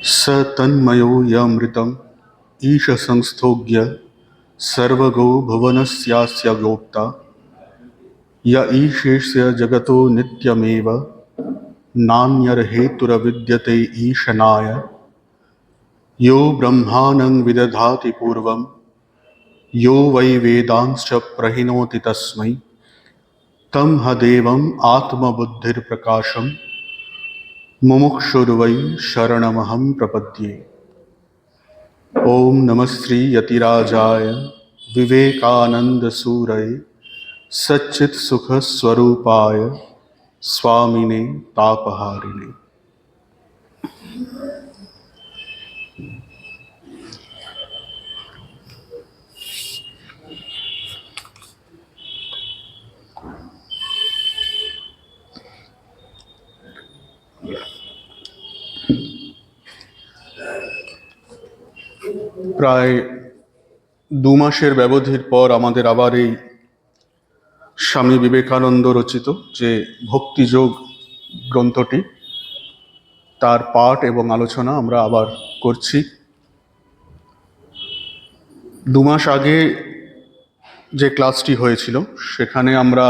स तन्मयो यमृतम् ईश संस्थोग्य सर्वगो भुवनस्यास्य गोप्ता य ईशेष्य जगतो नित्यमेव नान्यर्हेतुरविद्यते ईशनाय यो ब्रह्माणं विदधाति पूर्वं यो वै वेदांश्च प्रहिणोति तस्मै तं ह देवम् आत्मबुद्धिर्प्रकाशम् मुमुक्षुर्वै शरणमहं प्रपद्ये। ओम नमः श्री यतिराजाय विवेकानंद सूरये सच्चित सुख स्वरूपाय स्वामिने तापहारिणे। প্রায় 2 মাসের ব্যবধির পর আমাদের আবার এই স্বামী বিবেকানন্দ রচিত যে ভক্তিযোগ গ্রন্থটি তার পাঠ এবং আলোচনা আমরা আবার করছি। 2 মাস আগে যে ক্লাসটি হয়েছিল সেখানে আমরা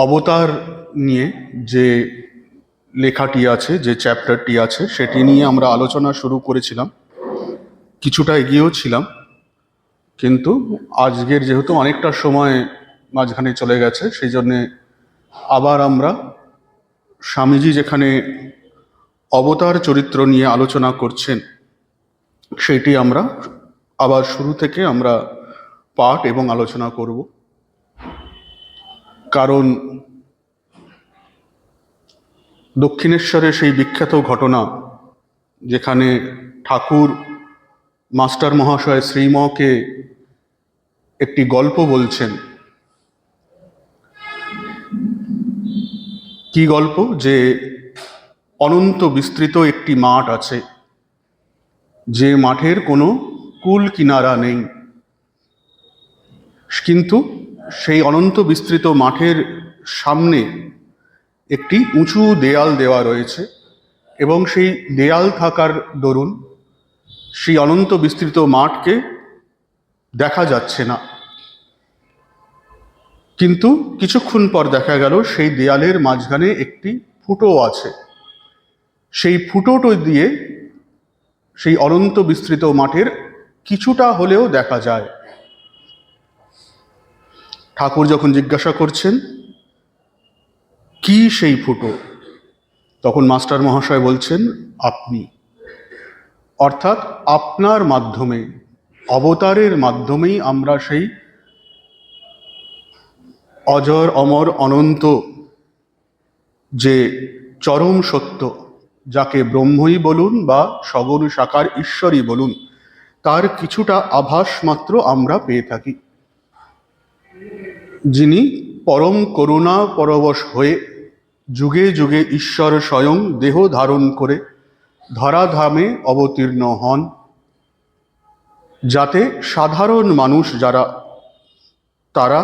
অবতার নিয়ে যে লেখাটি আছে, যে চ্যাপ্টারটি আছে, সেটি নিয়ে আমরা আলোচনা শুরু করেছিলাম, কিছুটা এগিয়েও ছিলাম, কিন্তু আজকের যেহেতু অনেকটা সময় মাঝখানে চলে গেছে সেই জন্যে আবার আমরা স্বামীজি যেখানে অবতার চরিত্র নিয়ে আলোচনা করছেন সেটি আমরা আবার শুরু থেকে আমরা পাঠ এবং আলোচনা করব। কারণ দক্ষিণেশ্বরের সেই বিখ্যাত ঘটনা যেখানে ঠাকুর মাস্টার মহাশয় শ্রীমকে একটি গল্প বলছেন। কি গল্প? যে অনন্ত বিস্তৃত একটি মাঠ আছে, যে মাঠের কোনো কূল কিনারা নেই, কিন্তু সেই অনন্ত বিস্তৃত মাঠের সামনে একটি উঁচু দেয়াল দেওয়া রয়েছে এবং সেই দেয়াল থাকার দরুন সেই অনন্ত বিস্তৃত মাঠকে দেখা যাচ্ছে না। কিন্তু কিছুক্ষণ পর দেখা গেল সেই দেয়ালের মাঝখানে একটি ফুটো আছে। সেই ফুটোটো দিয়ে সেই অনন্ত বিস্তৃত মাঠের কিছুটা হলেও দেখা যায়। ঠাকুর যখন জিজ্ঞাসা করছেন কি সেই ফুটো, তখন মাস্টার মহাশয় বলছেন আপনি, অর্থাৎ আপনার মাধ্যমে, অবতারের মাধ্যমেই আমরা সেই অজর অমর অনন্ত যে চরম সত্য, যাকে ব্রহ্মই বলুন বা সগুণ সাকার ঈশ্বরই বলুন, তার কিছুটা আভাস মাত্র আমরা পেয়ে থাকি। যিনি পরম করুণা পরবশ হয়ে যুগে যুগে ঈশ্বর স্বয়ং দেহ ধারণ করে ধরাধামে অবতীর্ণ হন, যাতে সাধারণ মানুষ যারা তারা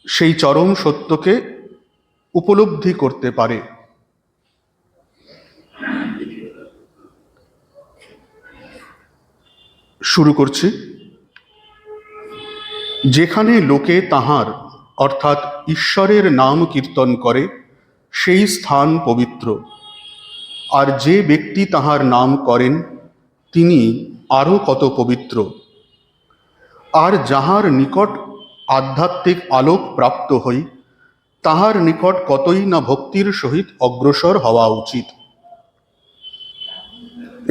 সেই চরম সত্যকে উপলব্ধি করতে পারে। শুরু করছি। যেখানে লোকে তাহার অর্থাৎ ঈশ্বরের নাম কীর্তন করে সেই স্থান পবিত্র, আর যে ব্যক্তি তাহার নাম করেন তিনি আরও কত পবিত্র। আর যাহার নিকট আধ্যাত্মিক আলোক প্রাপ্ত হই তাহার নিকট কতই না ভক্তির সহিত অগ্রসর হওয়া উচিত।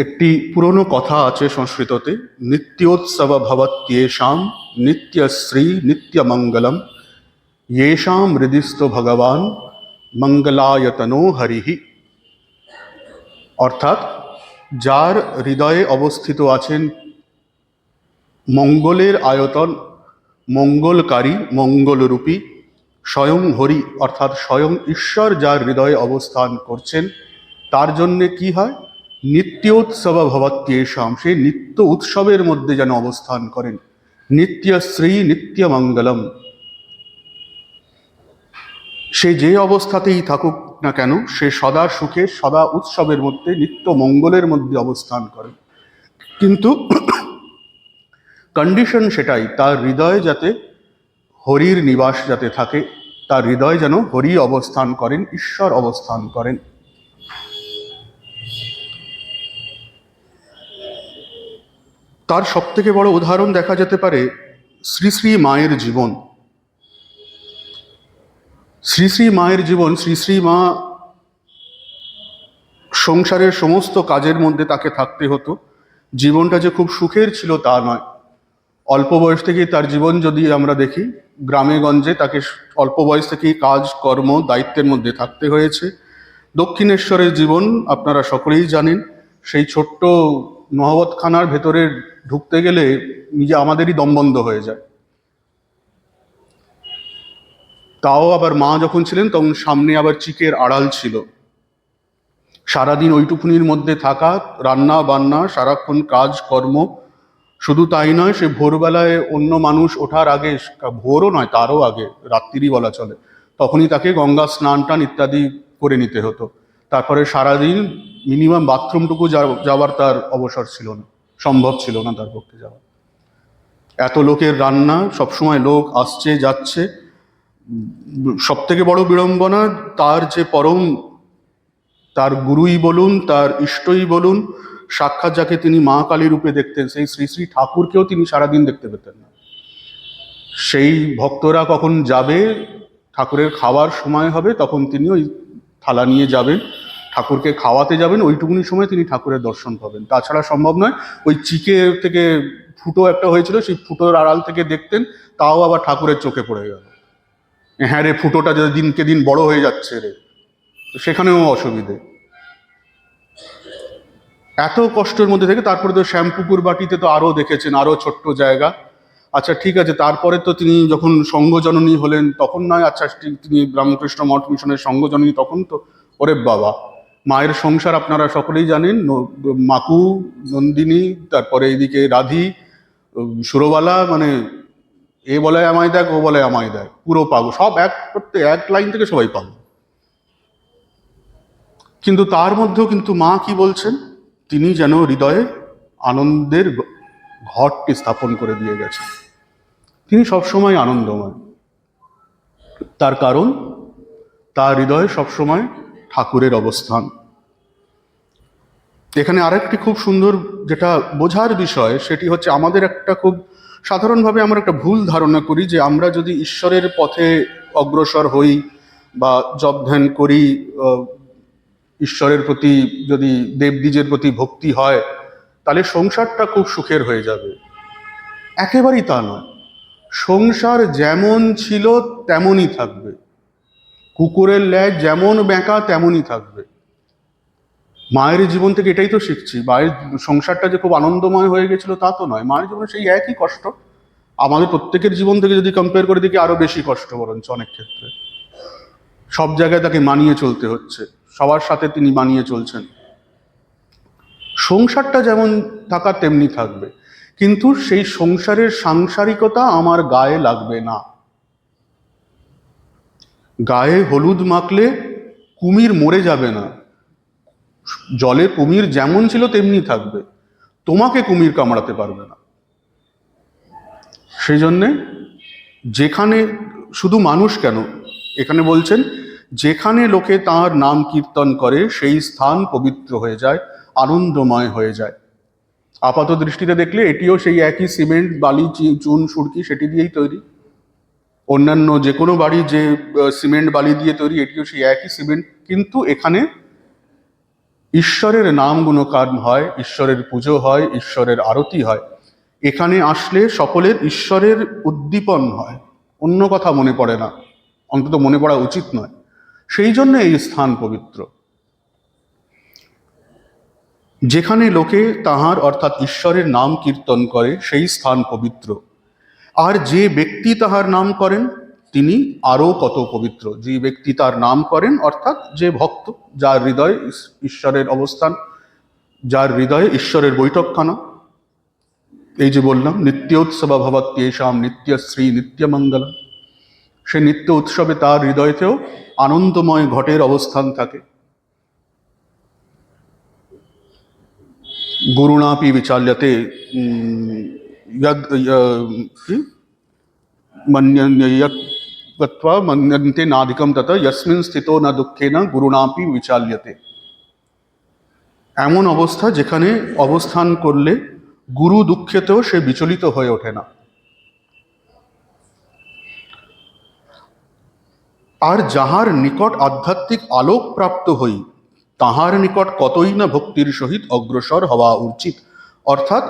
একটি পুরনো কথা আছে সংস্কৃততে, নিত্যোৎসব ভবত্যেষাং নিত্যশ্রী নিত্যমঙ্গলম येषां হৃদিস্থ ভগবান মঙ্গলায়তনো হরিঃ। অর্থাৎ যার হৃদয়ে অবস্থিত আছেন মঙ্গলের আয়তন, মঙ্গলকারী, মঙ্গলরূপী স্বয়ং হরি অর্থাৎ স্বয়ং ঈশ্বর যার হৃদয়ে অবস্থান করছেন, তার জন্যে কি হয়? নিত্যোৎসব ভবত্যেষাং, সে নিত্য উৎসবের মধ্যে যেন অবস্থান করেন। নিত্যশ্রী নিত্যমঙ্গলম, সে যে অবস্থাতেই থাকুক না কেন, সে সদা সুখে, সদা উৎসবের মধ্যে, নিত্য মঙ্গলের মধ্যে অবস্থান করেন। কিন্তু কন্ডিশন সেটাই, তার হৃদয়ে যাতে হরির নিবাস যাতে থাকে, তার হৃদয়ে যেন হরি অবস্থান করেন, ঈশ্বর অবস্থান করেন। তার সবথেকে বড় উদাহরণ দেখা যেতে পারে শ্রী শ্রী মায়ের জীবন। শ্রী শ্রী মায়ের জীবন, শ্রী শ্রী মা সংসারের সমস্ত কাজের মধ্যে তাকে থাকতে হতো। জীবনটা যে খুব সুখের ছিল তা নয়। অল্প বয়স থেকেই তার জীবন যদি আমরা দেখি, গ্রামে গঞ্জে তাকে অল্প বয়স থেকেই কাজ কর্ম দায়িত্বের মধ্যে থাকতে হয়েছে। দক্ষিণেশ্বরের জীবন আপনারা সকলেই জানেন। সেই ছোট্ট নহবতখানার ভেতরে ঢুকতে গেলে নিজে আমাদেরই দম বন্ধ হয়ে যায়। তাও আবার মা যখন ছিলেন তখন সামনে আবার চিকের আড়াল ছিল। সারাদিন ওইটুকুনির মধ্যে থাকা, রান্না বান্না, সারাক্ষণ কাজ কর্ম। শুধু তাই নয়, সে ভোরবেলায় অন্য মানুষ ওঠার আগে, ভোরও নয় তারও আগে, রাত্রিরই বলা চলে, তখনই তাকে গঙ্গা স্নান টান ইত্যাদি করে নিতে হতো। তারপরে সারাদিন মিনিমাম বাথরুমটুকু যাওয়ার তার অবসর ছিল না, সম্ভব ছিল না তার পক্ষে যাওয়া। এত লোকের রান্না, সবসময় লোক আসছে যাচ্ছে। সব থেকে বড় বিড়ম্বনা, তার যে পরম, তার গুরুই বলুন, তার ইষ্টই বলুন, সাক্ষাৎ যাকে তিনি মা কালী রূপে দেখতেন, সেই শ্রী শ্রী ঠাকুরকেও তিনি সারাদিন দেখতে পেতেন না। সেই ভক্তরা কখন যাবে, ঠাকুরের খাওয়ার সময় হবে, তখন তিনি ওই থালা নিয়ে যাবেন, ঠাকুরকে খাওয়াতে যাবেন, ওইটুকুনি সময় তিনি ঠাকুরের দর্শন পাবেন। তাছাড়া সম্ভব নয়। ওই চিকে থেকে ফুটো একটা হয়েছিল, সেই ফুটোর আড়াল থেকে দেখতেন, তাও আবার ঠাকুরের চোখে পড়ে গেল। হ্যাঁ রে, ফুটোটা যে দিনকে দিন বড় হয়ে যাচ্ছে রে, সেখানেও অসুবিধে। এত কষ্টের মধ্যে থেকে তারপরে তো শ্যামপুকুর বাটিতে তো আরও দেখেছেন, আরও ছোট্ট জায়গা। আচ্ছা ঠিক আছে, তারপরে তো তিনি যখন সঙ্ঘজননী হলেন তখন নয়, আচ্ছা তিনি রামকৃষ্ণ মঠ মিশনের সঙ্ঘজননী, তখন তো ওরে বাবা, মায়ের সংসার আপনারা সকলেই জানেন। মাকু, নন্দিনী, তারপরে এইদিকে রাধি, সুরবালা, মানে এ বলে আমায় দেখ, ও বলে আমায় দেখ, পুরো পাগল, সব এক করতে এক লাইন থেকে সবাই পাগল। কিন্তু তার মধ্যেও কিন্তু মা কি বলছেন, তিনি যেন হৃদয়ে আনন্দের ঘরটি স্থাপন করে দিয়ে গেছেন। তিনি সবসময় আনন্দময়। তার কারণ, তার হৃদয়ে সবসময় ঠাকুরের অবস্থান। এখানে আরেকটি খুব সুন্দর যেটা বোঝার বিষয়, সেটি হচ্ছে আমাদের একটা খুব সাধারণভাবে আমরা একটা ভুল ধারণা করি যে আমরা যদি ঈশ্বরের পথে অগ্রসর হই বা জপ ধ্যান করি, ঈশ্বরের প্রতি যদি দেবদ্বীজের প্রতি ভক্তি হয়, তাহলে সংসারটা খুব সুখের হয়ে যাবে। একেবারেই তা নয়। সংসার যেমন ছিল তেমনই থাকবে, কুকুরের ল্যাজ যেমন বেঁকা তেমনই থাকবে। মায়ের জীবন থেকে এটাই তো শিখছি। মায়ের সংসারটা যে খুব আনন্দময় হয়ে গেছিল তা তো নয়, মায়ের জীবনে সেই একই কষ্ট। আমাদের প্রত্যেকের জীবন থেকে যদি কম্পেয়ার করে দেখি, আরো বেশি কষ্ট বরঞ্চ অনেক ক্ষেত্রে। সব জায়গায় তাকে মানিয়ে চলতে হচ্ছে, সবার সাথে তিনি মানিয়ে চলছেন। সংসারটা যেমন থাকা তেমনি থাকবে, কিন্তু সেই সংসারের সাংসারিকতা আমার গায়ে লাগবে না। গায়ে হলুদ মাখলে কুমির মরে যাবে না, জলে কুমির যেমন ছিল তেমনি থাকবে, তোমাকে কুমির কামড়াতে পারবে না। সেই জন্যে যেখানে, শুধু মানুষ কেন, এখানে বলছেন যেখানে লোকে তাঁর নাম কীর্তন করে সেই স্থান পবিত্র হয়ে যায়, আনন্দময় হয়ে যায়। আপাত দৃষ্টিতে দেখলে এটিও সেই একই সিমেন্ট, বালি, চুন, সুরকি, সেটি দিয়েই তৈরি। অন্যান্য যে কোনো বাড়ি যে সিমেন্ট বালি দিয়ে তৈরি, এটিও সেই একই সিমেন্ট। কিন্তু এখানে ঈশ্বরের নাম গুণগান হয়, ঈশ্বরের পুজো হয়, ঈশ্বরের আরতি হয়। এখানে আসলে সকলের ঈশ্বরের উদ্দীপন হয়, অন্য কথা মনে পড়ে না, অন্তত মনে পড়া উচিত নয়। সেই জন্য এই স্থান পবিত্র। যেখানে লোকে তাহার অর্থাৎ ঈশ্বরের নাম কীর্তন করে সেই স্থান পবিত্র। আর যে ব্যক্তি তাহার নাম করেন তিনি আরও কত পবিত্র। যে ব্যক্তি তার নাম করেন অর্থাৎ যে ভক্ত, যার হৃদয়ে ঈশ্বরের অবস্থান, যার হৃদয়ে ঈশ্বরের বৈঠকখানা। এই যে বললাম, নিত্যোৎসব ভবত্যেষাং নিত্যশ্রী নিত্যমঙ্গলম, সে নিত্য উৎসবে তার হৃদয়তেও আনন্দময় ঘটের অবস্থান থাকে। গুরুণাপি বিচাল্যতে গত্বা মন্যন্তে নাধিকম তত যস্মিন স্থিতো না দুঃখেন গুরুণাপি বিচাল্যতে। এমন অবস্থা যেখানে অবস্থান করলে গুরু দুঃখেতেও সে বিচলিত হয়ে ওঠে না। আর যাহার নিকট আধ্যাত্মিক আলোক প্রাপ্ত হই তাহার নিকট কতই না ভক্তির সহিত অগ্রসর হওয়া উচিত। অর্থাৎ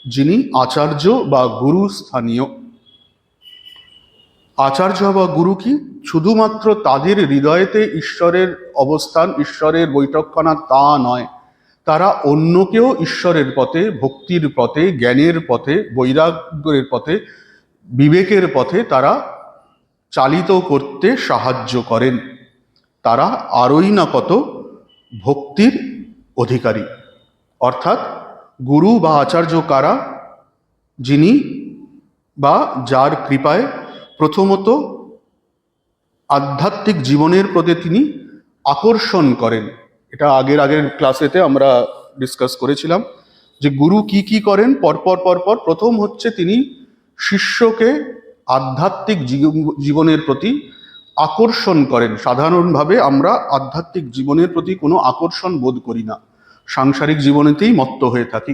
যিনি আচার্য বা গুরু স্থানীয়। আচার্য বা গুরু কি? শুধুমাত্র তাদের হৃদয়েতে ঈশ্বরের অবস্থান, ঈশ্বরের বৈঠকখানা তা নয়, তারা অন্যকেও ঈশ্বরের পথে, ভক্তির পথে, জ্ঞানের পথে, বৈরাগ্যের পথে, বিবেকের পথে তারা চালিত করতে সাহায্য করেন। তারা আরই না কত ভক্তির অধিকারী। অর্থাৎ গুরু বা আচার্য কারা? যিনি বা যার কৃপায় প্রথমত আধ্যাত্মিক জীবনের প্রতি তিনি আকর্ষণ করেন। এটা আগের ক্লাসেতে আমরা ডিসকাস করেছিলাম যে গুরু কি কি করেন পরপর। প্রথম হচ্ছে তিনি শিষ্যকে আধ্যাত্মিক জীবনের প্রতি আকর্ষণ করেন। সাধারণভাবে আমরা আধ্যাত্মিক জীবনের প্রতি কোনো আকর্ষণ বোধ করি না, সাংসারিক জীবনেতেই মত্ত হয়ে থাকি।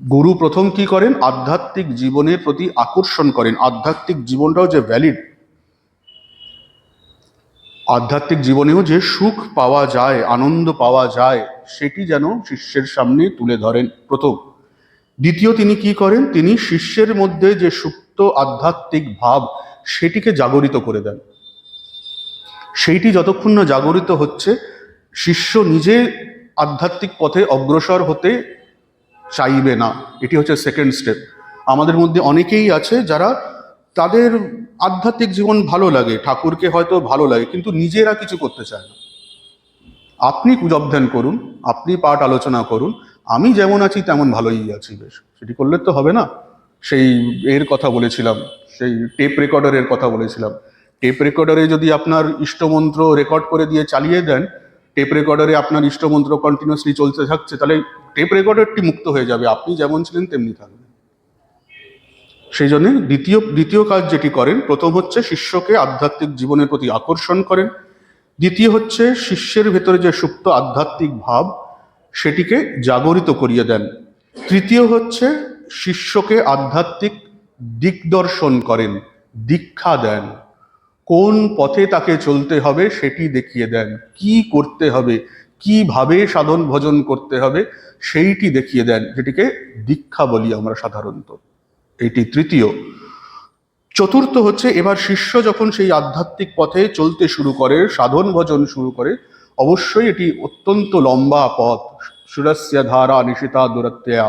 গুরু প্রথম কি করেন? আধ্যাত্মিক জীবনের প্রতি আকর্ষণ করেন। আধ্যাত্মিক জীবনটাও যে ভ্যালিড, আধ্যাত্মিক জীবনেও যে সুখ পাওয়া যায়, আনন্দ পাওয়া যায়, সেটি যেন শিষ্যের সামনে তুলে ধরেন প্রথম। দ্বিতীয় তিনি কি করেন? তিনি শিষ্যের মধ্যে যে সুপ্ত আধ্যাত্মিক ভাব সেটিকে জাগরিত করে দেন। সেইটি যতক্ষণ না জাগরিত হচ্ছে, শিষ্য নিজে আধ্যাত্মিক পথে অগ্রসর হতে চাইবে না। এটি হচ্ছে সেকেন্ড স্টেপ। আমাদের মধ্যে অনেকেই আছে যারা তাদের আধ্যাত্মিক জীবন ভালো লাগে, ঠাকুরকে হয়তো ভালো লাগে, কিন্তু নিজেরা কিছু করতে চায় না। আপনি জপ ধ্যান করুন, আপনি পাঠ আলোচনা করুন, আমি যেমন আছি তেমন ভালোই আছি, বেশ, সেটি করলে তো হবে না। সেই এর কথা বলেছিলাম, সেই টেপ রেকর্ডারের কথা বলেছিলাম। টেপ রেকর্ডারে যদি আপনার ইষ্টমন্ত্র রেকর্ড করে দিয়ে চালিয়ে দেন, টেপ রেকর্ডারে আপনার ইষ্টমন্ত্র কন্টিনিউয়াসলি চলতে থাকছে, তাহলে টেপ রেকর্ডারটি মুক্ত হয়ে যাবে, আপনি যেমন ছিলেন তেমনি থাকবেন। সেই জন্য দ্বিতীয় কাজ যেটি করেন, প্রথম হচ্ছে শিষ্যকে আধ্যাত্মিক জীবনের প্রতি আকর্ষণ করেন। দ্বিতীয় হচ্ছে শিষ্যের ভেতরে যে সুপ্ত আধ্যাত্মিক ভাব সেটিকে জাগরিত করিয়ে দেন। তৃতীয় হচ্ছে শিষ্যকে আধ্যাত্মিক দিকদর্শন করেন, দীক্ষা দেন। কোন পথে তাকে চলতে হবে সেটি দেখিয়ে দেন, কি করতে হবে, কিভাবে সাধন ভজন করতে হবে সেইটি দেখিয়ে দেন, যেটিকে দীক্ষা বলি আমরা সাধারণত। এটি তৃতীয়। চতুর্থ হচ্ছে এবার শিষ্য যখন সেই আধ্যাত্মিক পথে চলতে শুরু করে, সাধন ভজন শুরু করে, অবশ্যই এটি অত্যন্ত লম্বা পথ। সুরস্য ধারা নিশিতা দুরত্যয়া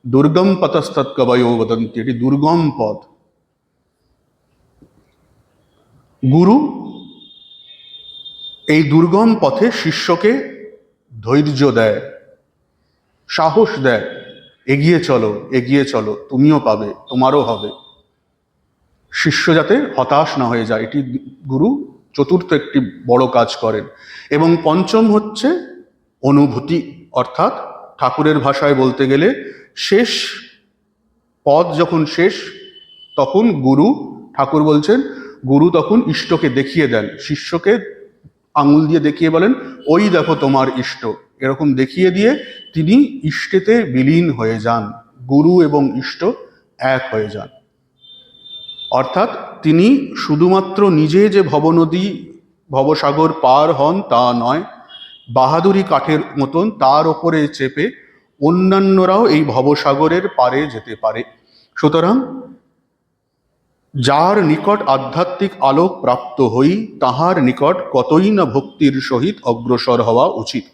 দুর্গম পথস্তৎ কবয়ো বদন্তি। এটি দুর্গম পথ। গুরু এই দুর্গম পথে শিষ্যকে ধৈর্য দেয়, সাহস দেয়, এগিয়ে চলো, তুমিও পাবে, তোমারও হবে। শিষ্য যাতে হতাশ না হয়ে যায়, এটি গুরু চতুর্থ একটি বড় কাজ করেন। এবং পঞ্চম হচ্ছে অনুভূতি, অর্থাৎ ঠাকুরের ভাষায় বলতে গেলে শেষ পথ যখন শেষ, তখন ঠাকুর বলছেন, গুরু তখন ইষ্টকে দেখিয়ে দেন, শিষ্যকে আঙুল দিয়ে দেখিয়ে বলেন, ওই দেখো তোমার ইষ্ট। এরকম দেখিয়ে দিয়ে তিনি ইষ্টেতে বিলীন হয়ে যান, গুরু এবং ইষ্ট এক হয়ে যান। অর্থাৎ তিনি শুধুমাত্র নিজে যে ভবনদী ভবসাগর পার হন তা নয়, বাহাদুরি কাঠের মতন তার ওপরে চেপে অন্যান্যরাও এই ভবসাগরের পারে যেতে পারে। সুতরাং যার নিকট আধ্যাত্মিক আলোক প্রাপ্ত হই তাহার নিকট কতই না ভক্তির সহিত অগ্রসর হওয়া উচিত।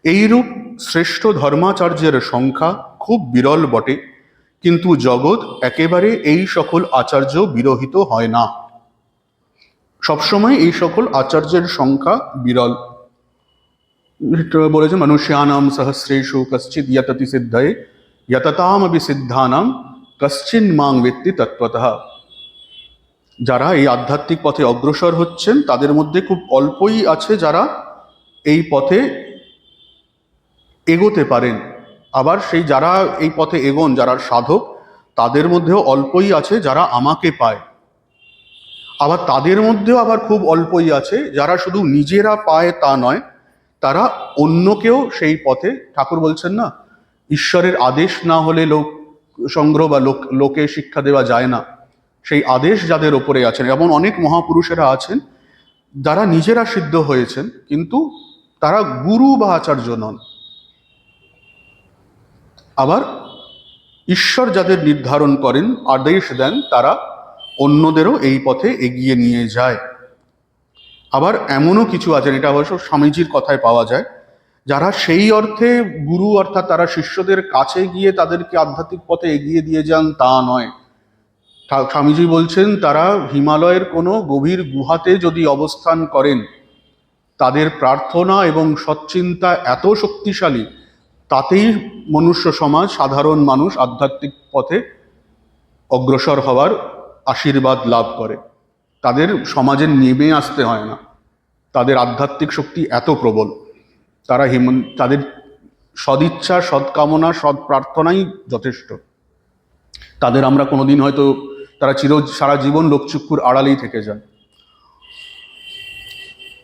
এইরূপ শ্রেষ্ঠ ধর্মাচার্যের সংখ্যা খুব বিরল বটে, কিন্তু জগৎ একেবারে এই সকল আচার্য বিরহিত হয় না। সবসময় এই সকল আচার্যের সংখ্যা বিরল। বলেছেন, মনুষ্যানাম সহস্রেষু কশ্চিৎ যততি সিদ্ধয়ে যততামপি সিদ্ধানাম কশ্চিন মাং বেত্তি তত্ত্বতঃ। যারা এই আধ্যাত্মিক পথে অগ্রসর হচ্ছেন তাদের মধ্যে খুব অল্পই আছে যারা এই পথে এগোতে পারেন। আবার সেই যারা এই পথে এগোন, যারা সাধক, তাদের মধ্যেও অল্পই আছে যারা আমাকে পায়। আবার তাদের মধ্যেও আবার খুব অল্পই আছে যারা শুধু নিজেরা পায় তা নয়, তারা অন্যকেও সেই পথে, ঠাকুর বলছেন না, ঈশ্বরের আদেশ না হলে লোক সংগ্রহ বা লোকে শিক্ষা দেওয়া যায় না, সেই আদেশ যাদের ওপরে আছেন। এমন অনেক মহাপুরুষেরা আছেন যারা নিজেরা সিদ্ধ হয়েছেন, কিন্তু তারা গুরু বা আচার্য নন। আবার ঈশ্বর যাদের নির্ধারণ করেন, আদেশ দেন, তারা অন্যদেরও এই পথে এগিয়ে নিয়ে যায়। আবার এমনও কিছু আছেন, এটা অবশ্য স্বামীজির কথায় পাওয়া যায়, যারা সেই অর্থে গুরু, অর্থাৎ তারা শিষ্যদের কাছে গিয়ে তাদেরকে আধ্যাত্মিক পথে এগিয়ে দিয়ে যান তা নয়। স্বামীজি বলছেন তারা হিমালয়ের কোনো গভীর গুহাতে যদি অবস্থান করেন, তাদের প্রার্থনা এবং সচ্চিন্তা এত শক্তিশালী, তাতেই মনুষ্য সমাজ, সাধারণ মানুষ আধ্যাত্মিক পথে অগ্রসর হওয়ার আশীর্বাদ লাভ করে। তাদের সমাজে নেমে আসতে হয় না, তাদের আধ্যাত্মিক শক্তি এত প্রবল। তারা তাদের সদিচ্ছা, সৎকামনা, সৎ প্রার্থনাই যথেষ্ট। তাদের আমরা কোনোদিন হয়তো, তারা সারা জীবন লোকচক্ষুর আড়ালেই থেকে যান।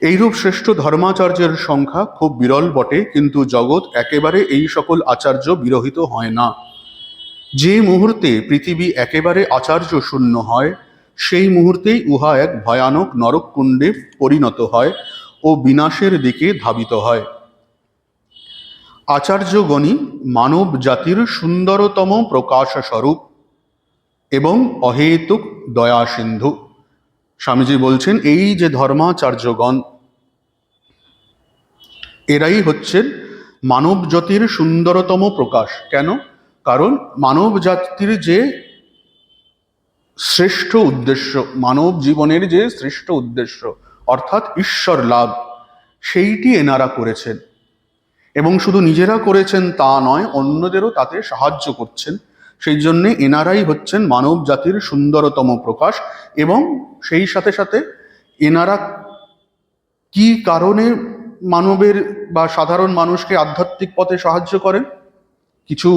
এইরূপ শ্রেষ্ঠ ধর্মাচার্যের সংখ্যা খুব বিরল বটে, কিন্তু জগৎ একেবারে এই সকল আচার্য বিরহিত হয় না। যে মুহূর্তে পৃথিবী একেবারে আচার্য শূন্য হয়, সেই মুহূর্তেই উহা এক ভয়ানক নরককুণ্ডে পরিণত হয় ও বিনাশের দিকে ধাবিত হয়। আচার্যগণই মানব জাতির সুন্দরতম প্রকাশ স্বরূপ এবং অহেতুক দয়া সিন্ধু। স্বামীজি বলছেন এই যে ধর্মাচার্যগণ, এরাই হচ্ছেন মানব জাতির সুন্দরতম প্রকাশ। কেন? কারণ মানব জাতির যে শ্রেষ্ঠ উদ্দেশ্য, মানব জীবনের যে শ্রেষ্ঠ উদ্দেশ্য, অর্থাৎ ঈশ্বর লাভ, সেইটি এনারা করেছেন। এবং শুধু নিজেরা করেছেন তা নয়, অন্যদেরও তাতে সাহায্য করছেন। সেই জন্যে এনারাই হচ্ছেন মানব জাতির সুন্দরতম প্রকাশ। এবং সেই সাথে সাথে এনারা কি কারণে মানবের বা সাধারণ মানুষকে আধ্যাত্মিক পথে সাহায্য করেন? কিছু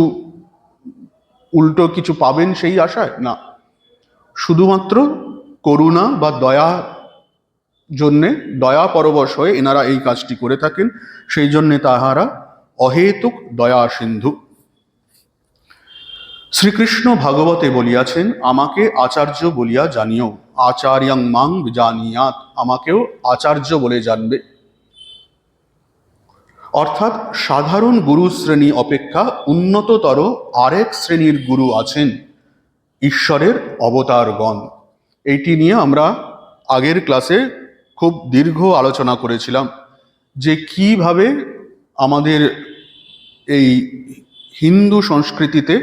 উল্টো কিছু পাবেন সেই আশায় না, শুধুমাত্র করুণা বা দয়া জন্যে, দয়া পরবশ হয়ে এনারা এই কাজটি করে থাকেন। সেই জন্যে তাহারা অহেতুক দয়া সিন্ধু। শ্রীকৃষ্ণ ভাগবতে বলিয়াছেন, আমাকে আচার্য বলিয়া জানিও, আচার্যাং মাং বিজানিয়াত, আমাকেও আচার্য বলে জানবে। অর্থাৎ সাধারণ গুরু শ্রেণী অপেক্ষা উন্নততর আরেক শ্রেণীর গুরু আছেন, ঈশ্বরের অবতারগণ। এইটি নিয়ে আমরা আগের ক্লাসে খুব দীর্ঘ আলোচনা করেছিলাম, যে কিভাবে আমাদের এই হিন্দু সংস্কৃতিতে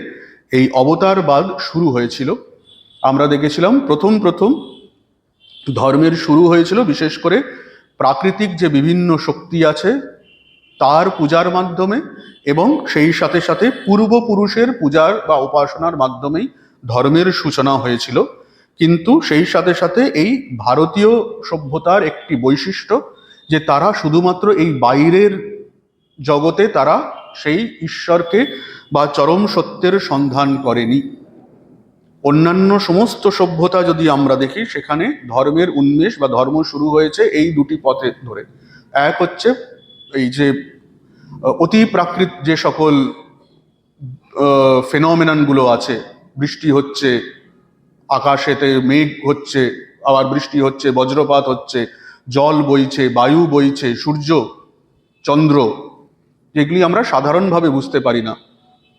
এই অবতারবাদ শুরু হয়েছিল। আমরা দেখেছিলাম প্রথম ধর্মের শুরু হয়েছিল বিশেষ করে প্রাকৃতিক যে বিভিন্ন শক্তি আছে তার পূজার মাধ্যমে, এবং সেই সাথে সাথে পূর্বপুরুষের পূজার বা উপাসনার মাধ্যমেই ধর্মের সূচনা হয়েছিল। কিন্তু সেই সাথে সাথে এই ভারতীয় সভ্যতার একটি বৈশিষ্ট্য, যে তারা শুধুমাত্র এই বাইরের জগতে তারা সেই ঈশ্বরকে বা চরম সত্যের সন্ধান করেনি। অন্যান্য সমস্ত সভ্যতা যদি আমরা দেখি, সেখানে ধর্মের উন্মেষ বা ধর্ম শুরু হয়েছে এই দুটি পথে ধরে। এক হচ্ছে এই যে অতি প্রাকৃত যে সকল ফেনোমেননগুলো আছে, বৃষ্টি হচ্ছে, আকাশেতে মেঘ হচ্ছে, আবার বৃষ্টি হচ্ছে, বজ্রপাত হচ্ছে, জল বইছে, বায়ু বইছে, সূর্য চন্দ্র, যেগুলি আমরা সাধারণভাবে বুঝতে পারি না,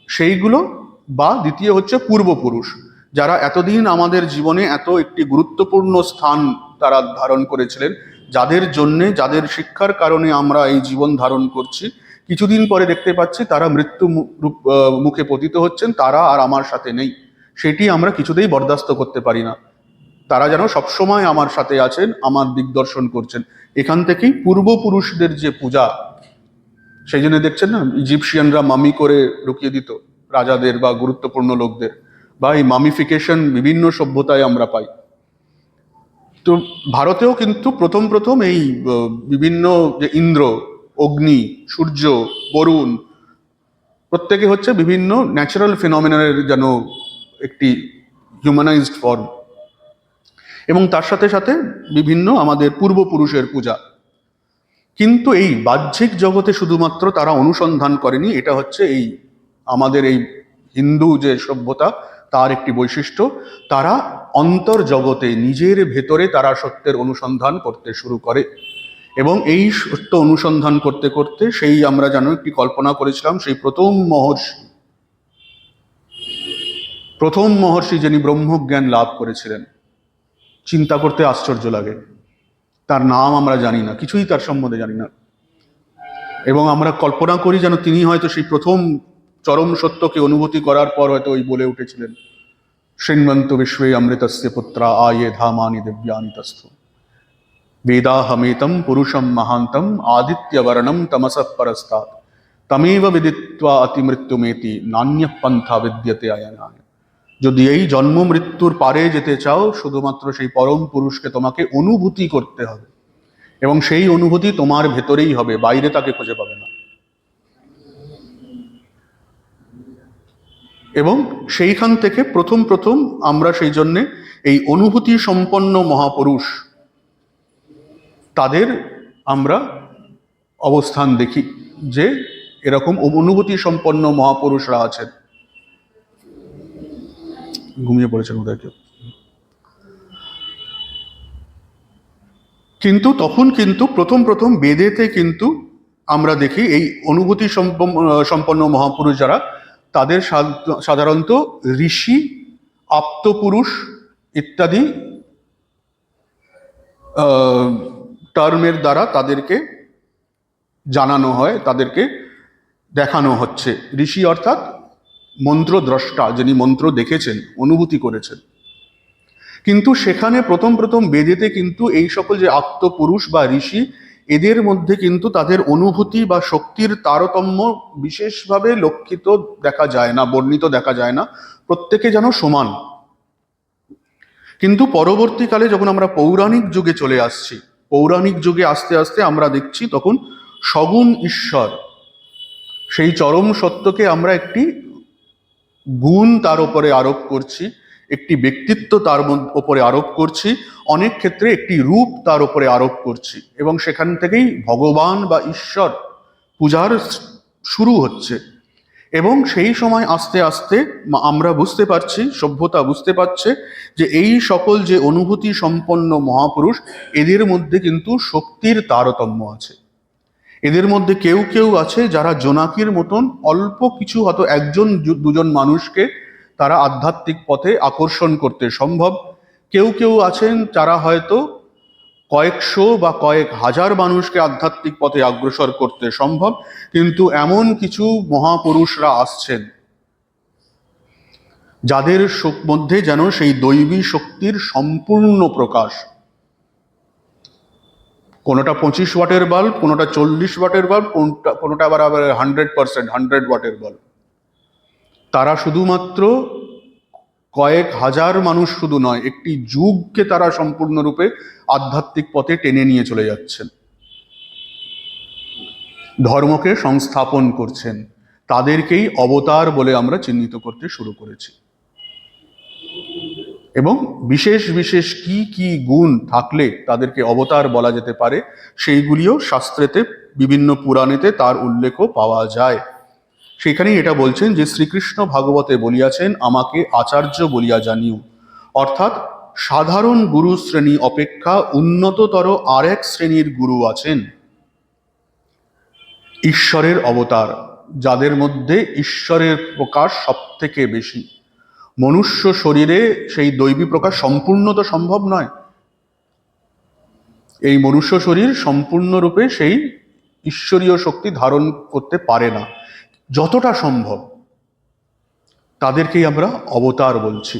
সেইগুলো। বা দ্বিতীয় হচ্ছে পূর্বপুরুষ, যারা এতদিন আমাদের জীবনে এত একটি গুরুত্বপূর্ণ স্থান তারা ধারণ করেছিলেন, যাদের জন্যে, যাদের শিক্ষার কারণে আমরা এই জীবন ধারণ করছি। কিছুদিন পরে দেখতে পাচ্ছি তারা মৃত্যু মুখে পতিত হচ্ছেন, তারা আর আমার সাথে নেই। সেটি আমরা কিছুতেই বরদাস্ত করতে পারি না। তারা যেন সবসময় আমার সাথে আছেন, আমার দিগদর্শন করছেন। এখান থেকেই পূর্বপুরুষদের যে পূজা, সেই জন্য দেখছেন না, ইজিপশিয়ানরা মামি করে ঢুকিয়ে দিত রাজাদের বা গুরুত্বপূর্ণ লোকদের, বা এই মামিফিকেশন বিভিন্ন সভ্যতায় আমরা পাই। তো ভারতেও কিন্তু প্রথম প্রথম এই বিভিন্ন যে ইন্দ্র, অগ্নি, সূর্য, বরুণ প্রত্যেকে হচ্ছে বিভিন্ন ন্যাচারাল ফিনোমিনার যেন একটি হিউম্যানাইজড ফর্ম, এবং তার সাথে সাথে বিভিন্ন আমাদের পূর্বপুরুষের পূজা। কিন্তু এই বাহ্যিক জগতে শুধুমাত্র তারা অনুসন্ধান করেনি, এটা হচ্ছে এই আমাদের এই হিন্দু যে সভ্যতা তার একটি বৈশিষ্ট্য। তারা অন্তর জগতে নিজের ভেতরে তারা সত্যের অনুসন্ধান করতে শুরু করে, এবং এই সত্য অনুসন্ধান করতে করতে সেই আমরা যেন একটি কল্পনা করেছিলাম সেই প্রথম মহর্ষি যিনি ব্রহ্মজ্ঞান লাভ করেছিলেন। চিন্তা করতে আশ্চর্য লাগে, তার নাম আমরা জানি না, কিছুই তার সম্বন্ধে জানি না, এবং আমরা কল্পনা করি যেন তিনি হয়তো সেই প্রথম চরম সত্যকে অনুভূতি করার পর হয়তো ওই বলে উঠেছিলেন, শৃণ্বন্ত বিশ্বে অমৃতস্য পুত্রা আয়ে ধামানি দিব্যানি তস্থু বেদাহমেতম পুরুষম মহান্তম আদিত্যবর্ণম তমসঃ পরস্তাৎ তমেব বিদিত্বা অতিমৃত্যুমেতি নান্যঃ পন্থা বিদ্যতে আয়নায়। যদি এই জন্ম মৃত্যুর পারে যেতে চাও, শুধুমাত্র সেই পরম পুরুষকে তোমাকে অনুভূতি করতে হবে, এবং সেই অনুভূতি তোমার ভেতরেই হবে, বাইরে তাকে খুঁজে পাবে না। এবং সেইখান থেকে প্রথম প্রথম আমরা সেই জন্যে এই অনুভূতি সম্পন্ন মহাপুরুষ তাদের আমরা অবস্থান দেখি, যে এরকম অনুভূতি সম্পন্ন মহাপুরুষরা আছেন। ঘুমিয়ে পড়েছেন ওদের কেউ। কিন্তু তখন কিন্তু প্রথম প্রথম বেদেতে কিন্তু আমরা দেখি এই অনুভূতি সম্পন্ন মহাপুরুষ যারা, তাদের সাধারণত ঋষি, আপ্তপুরুষ ইত্যাদি টার্মের দ্বারা তাদেরকে জানানো হয়, তাদেরকে দেখানো হচ্ছে। ঋষি অর্থাৎ মন্ত্রদ্রষ্টা, যিনি মন্ত্র দেখেছেন, অনুভূতি করেছেন। কিন্তু সেখানে প্রথম প্রথম বেদেতে কিন্তু এই সকল যে আত্মপুরুষ বা ঋষি, এদের মধ্যে কিন্তু তাদের অনুভূতি বা শক্তির তারতম্য বিশেষভাবে লক্ষিত দেখা যায় না, বর্ণিত দেখা যায় না, প্রত্যেকে যেন সমান। কিন্তু পরবর্তীকালে যখন আমরা পৌরাণিক যুগে চলে আসছি, পৌরাণিক যুগে আস্তে আস্তে আমরা দেখছি তখন সগুণ ঈশ্বর, সেই চরম সত্যকে আমরা একটি গুণ তার উপরে আরোপ করছি, একটি ব্যক্তিত্ব তার উপরে আরোপ করছি, অনেক ক্ষেত্রে একটি রূপ তার উপরে আরোপ করছি, এবং সেখান থেকেই ভগবান বা ঈশ্বর পূজার শুরু হচ্ছে। এবং সেই সময় আস্তে আস্তে আমরা বুঝতে পারছি, সভ্যতা বুঝতে পারছে যে এই সকল যে অনুভূতি সম্পন্ন মহাপুরুষ, এদের মধ্যে কিন্তু শক্তির তারতম্য আছে। এদের মধ্যে কেউ কেউ আছে যারা জোনাকির মতন অল্প কিছু, হয়তো একজন দুজন মানুষকে তারা আধ্যাত্মিক পথে আকর্ষণ করতে সম্ভব। কেউ কেউ আছেন যারা হয়তো কয়েকশো বা কয়েক হাজার মানুষকে আধ্যাত্মিক পথে অগ্রসর করতে সম্ভব। কিন্তু এমন কিছু মহাপুরুষরা আসছেন যাদের মধ্যে যেন সেই দৈবী শক্তির সম্পূর্ণ প্রকাশ। কোনোটা 25 ওয়াটের বাল্ব, কোনোটা 40 ওয়াটের বাল্ব, কোনোটা আবার 100%, 100 ওয়াটের বাল্ব। তারা শুধুমাত্র কয়েক হাজার মানুষ শুধু নয়, একটি যুগকে তারা সম্পূর্ণরূপে আধ্যাত্মিক পথে টেনে নিয়ে চলে যাচ্ছেন, ধর্মকে সংস্থাপন করছেন। তাদেরকেই অবতার বলে আমরা চিহ্নিত করতে শুরু করেছি। এবং বিশেষ বিশেষ কি কি গুণ থাকলে তাদেরকে অবতার বলা যেতে পারে, সেইগুলিও শাস্ত্রেতে বিভিন্ন পুরাণেতে তার উল্লেখও পাওয়া যায়। সেখানেই এটা বলছেন যে শ্রীকৃষ্ণ ভাগবতে বলিয়াছেন, আমাকে আচার্য বলিয়া জানিও। অর্থাৎ সাধারণ গুরু শ্রেণী অপেক্ষা উন্নততর আরেক শ্রেণীর গুরু আছেন, ঈশ্বরের অবতার, যাদের মধ্যে ঈশ্বরের প্রকাশ সব থেকে বেশি। মনুষ্য শরীরে সেই দৈবী প্রকাশ সম্পূর্ণ তো সম্ভব নয়। এই মনুষ্য শরীর সম্পূর্ণরূপে সেই ঈশ্বরীয় শক্তি ধারণ করতে পারে না। যতটা সম্ভব তাদেরকেই আমরা অবতার বলছি।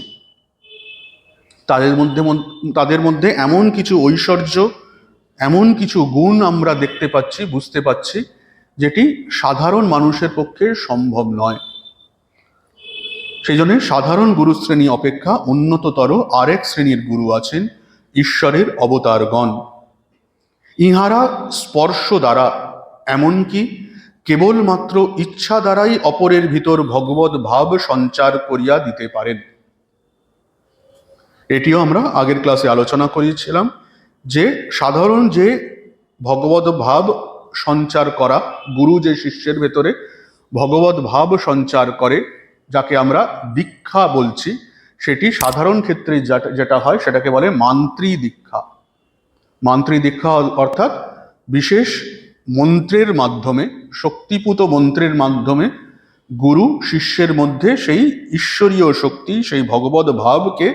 তাদের মধ্যে এমন কিছু ঐশ্বর্য, এমন কিছু গুণ আমরা দেখতে পাচ্ছি, বুঝতে পাচ্ছি, যেটি সাধারণ মানুষের পক্ষে সম্ভব নয়। সেই জন্য সাধারণ গুরু শ্রেণী অপেক্ষা উন্নততর আরেক শ্রেণীর গুরু আছেন, ঈশ্বরের অবতারগণ। ইহারা স্পর্শ দ্বারা এমনকি কেবলমাত্র ইচ্ছা দ্বারাই অপরের ভিতর ভগবত ভাব সঞ্চার করিয়া দিতে পারেন। এটিও আমরা আগের ক্লাসে আলোচনা করেছিলাম যে সাধারণ যে ভগবত ভাব সঞ্চার করা, গুরু যে শিষ্যের ভেতরে ভগবত ভাব সঞ্চার করে, যাকে আমরা দীক্ষা বলছি, সেটি সাধারণ ক্ষেত্রে যেটা হয় সেটাকে বলে মান্ত্রী দীক্ষা। মান্ত্রী দীক্ষা অর্থাৎ বিশেষ মন্ত্রের মাধ্যমে, শক্তিপুত মন্ত্রের মাধ্যমে গুরু শিষ্যের মধ্যে সেই ঈশ্বরীয় শক্তি, সেই ভগবত ভাবকে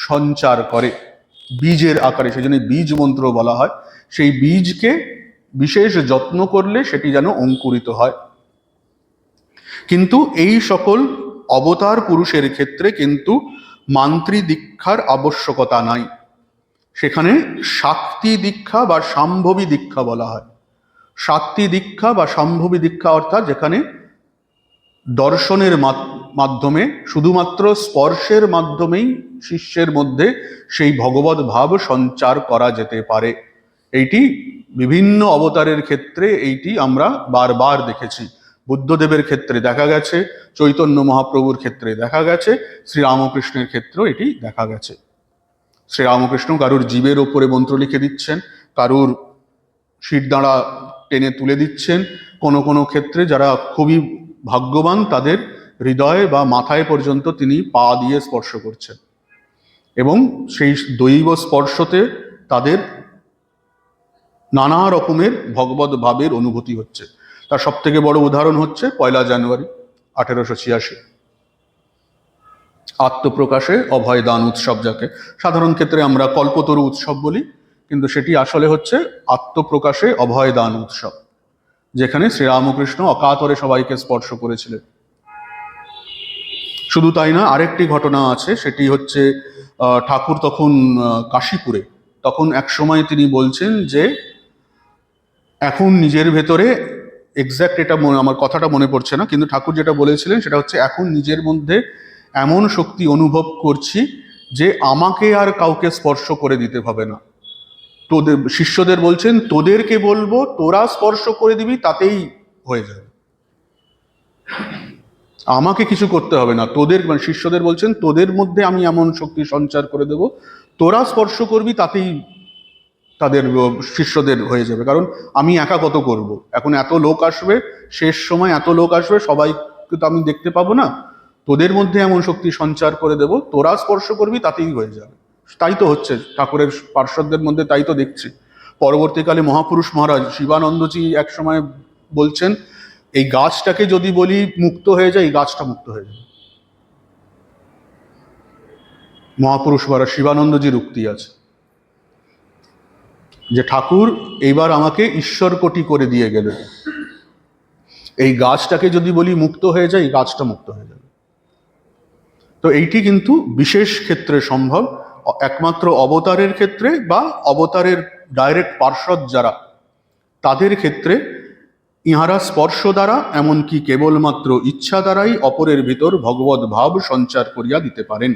সঞ্চার করে বীজের আকারে। সেই জন্য বীজ মন্ত্র বলা হয়। সেই বীজকে বিশেষ যত্ন করলে সেটি যেন অঙ্কুরিত হয়। কিন্তু এই সকল অবতার পুরুষের ক্ষেত্রে কিন্তু মান্ত্রী দীক্ষার আবশ্যকতা নাই। সেখানে শাক্তি দীক্ষা বা শাম্ভবী দীক্ষা বলা হয়। শাক্তি দীক্ষা বা শাম্ভবী দীক্ষা অর্থাৎ যেখানে দর্শনের মাধ্যমে, শুধুমাত্র স্পর্শের মাধ্যমেই শিষ্যের মধ্যে সেই ভগবত ভাব সঞ্চার করা যেতে পারে। এইটি বিভিন্ন অবতারের ক্ষেত্রে এইটি আমরা বারবার দেখেছি। বুদ্ধদেবের ক্ষেত্রে দেখা গেছে, চৈতন্য মহাপ্রভুর ক্ষেত্রে দেখা গেছে, শ্রীরামকৃষ্ণের ক্ষেত্রেও এটি দেখা গেছে। শ্রীরামকৃষ্ণ কারুর জীবের ওপরে মন্ত্র লিখে দিচ্ছেন, কারুর শিরদাঁড়া টেনে তুলে দিচ্ছেন, কোনো কোনো ক্ষেত্রে যারা খুবই ভাগ্যবান তাদের হৃদয় বা মাথায় পর্যন্ত তিনি পা দিয়ে স্পর্শ করছেন, এবং সেই দৈব স্পর্শতে তাদের নানা রকমের ভগবত ভাবের অনুভূতি হচ্ছে। তার সব থেকে বড় উদাহরণ হচ্ছে 1 জানুয়ারি 1886 আত্মপ্রকাশে অভয় দান উৎসব, যাকে সাধারণ ক্ষেত্রে আমরা কল্পতরু উৎসব বলি, কিন্তু সেটি আসলে হচ্ছে আত্মপ্রকাশে অভয় দান উৎসব, যেখানে শ্রীরামকৃষ্ণ অকাতরে সবাইকে স্পর্শ করেছিলেন। শুধু তাই না, আরেকটি ঘটনা আছে, সেটি হচ্ছে ঠাকুর তখন কাশীপুরে, তখন এক সময় তিনি বলছেন যে এখন নিজের ভেতরে, এক্স্যাক্ট এটা আমার কথাটা মনে পড়ছে না, কিন্তু ঠাকুর যেটা বলেছিলেন সেটা হচ্ছে এখন নিজের মধ্যে এমন শক্তি অনুভব করছি যে আমাকে আর কাউকে স্পর্শ করে দিতে হবে না। তোদের শিষ্যদের বলছেন তোদেরকে বলবো, তোরা স্পর্শ করে দিবি, তাতেই হয়ে যাবে, আমাকে কিছু করতে হবে না। তোদের মানে শিষ্যদের বলছেন তোদের মধ্যে আমি এমন শক্তি সঞ্চার করে দেব, তোরা স্পর্শ করবি, তাতেই তাদের শিষ্যদের হয়ে যাবে। কারণ আমি একা কত করব, এখন এত লোক আসবে, শেষ সময় এত লোক আসবে, সবাইকে তো আমি দেখতে পাবো না, তোদের মধ্যে এমন শক্তি সঞ্চার করে দেব, তোরা স্পর্শ করবি, তাতেই হয়ে যাবে। তাই তো হচ্ছে ঠাকুরের পার্শ্বদের মধ্যে, তাই তো দেখছি। পরবর্তীকালে মহাপুরুষ মহারাজ শিবানন্দজি এক সময় বলছেন এই গাছটাকে যদি বলি মুক্ত হয়ে যায়, এই গাছটা মুক্ত হয়ে যাবে। মহাপুরুষ মহারাজ শিবানন্দজির উক্তি আছে যে ঠাকুর এইবার আমাকে ঈশ্বর কোটি করে দিয়ে গেলেন, এই গাছটাকে যদি বলি মুক্ত হয়ে যায়, এই গাছটা মুক্ত হয়ে যাবে। তো এইটি কিন্তু বিশেষ ক্ষেত্রে সম্ভব, একমাত্র অবতারের ক্ষেত্রে বা অবতারের ডাইরেক্ট পার্ষদ যারা, তাদের ক্ষেত্রে ইহারা স্পর্শ দ্বারা এমনকি কেবলমাত্র ইচ্ছা দ্বারাই অপরের ভিতর ভগবত ভাব সঞ্চার করিয়া দিতে পারেন।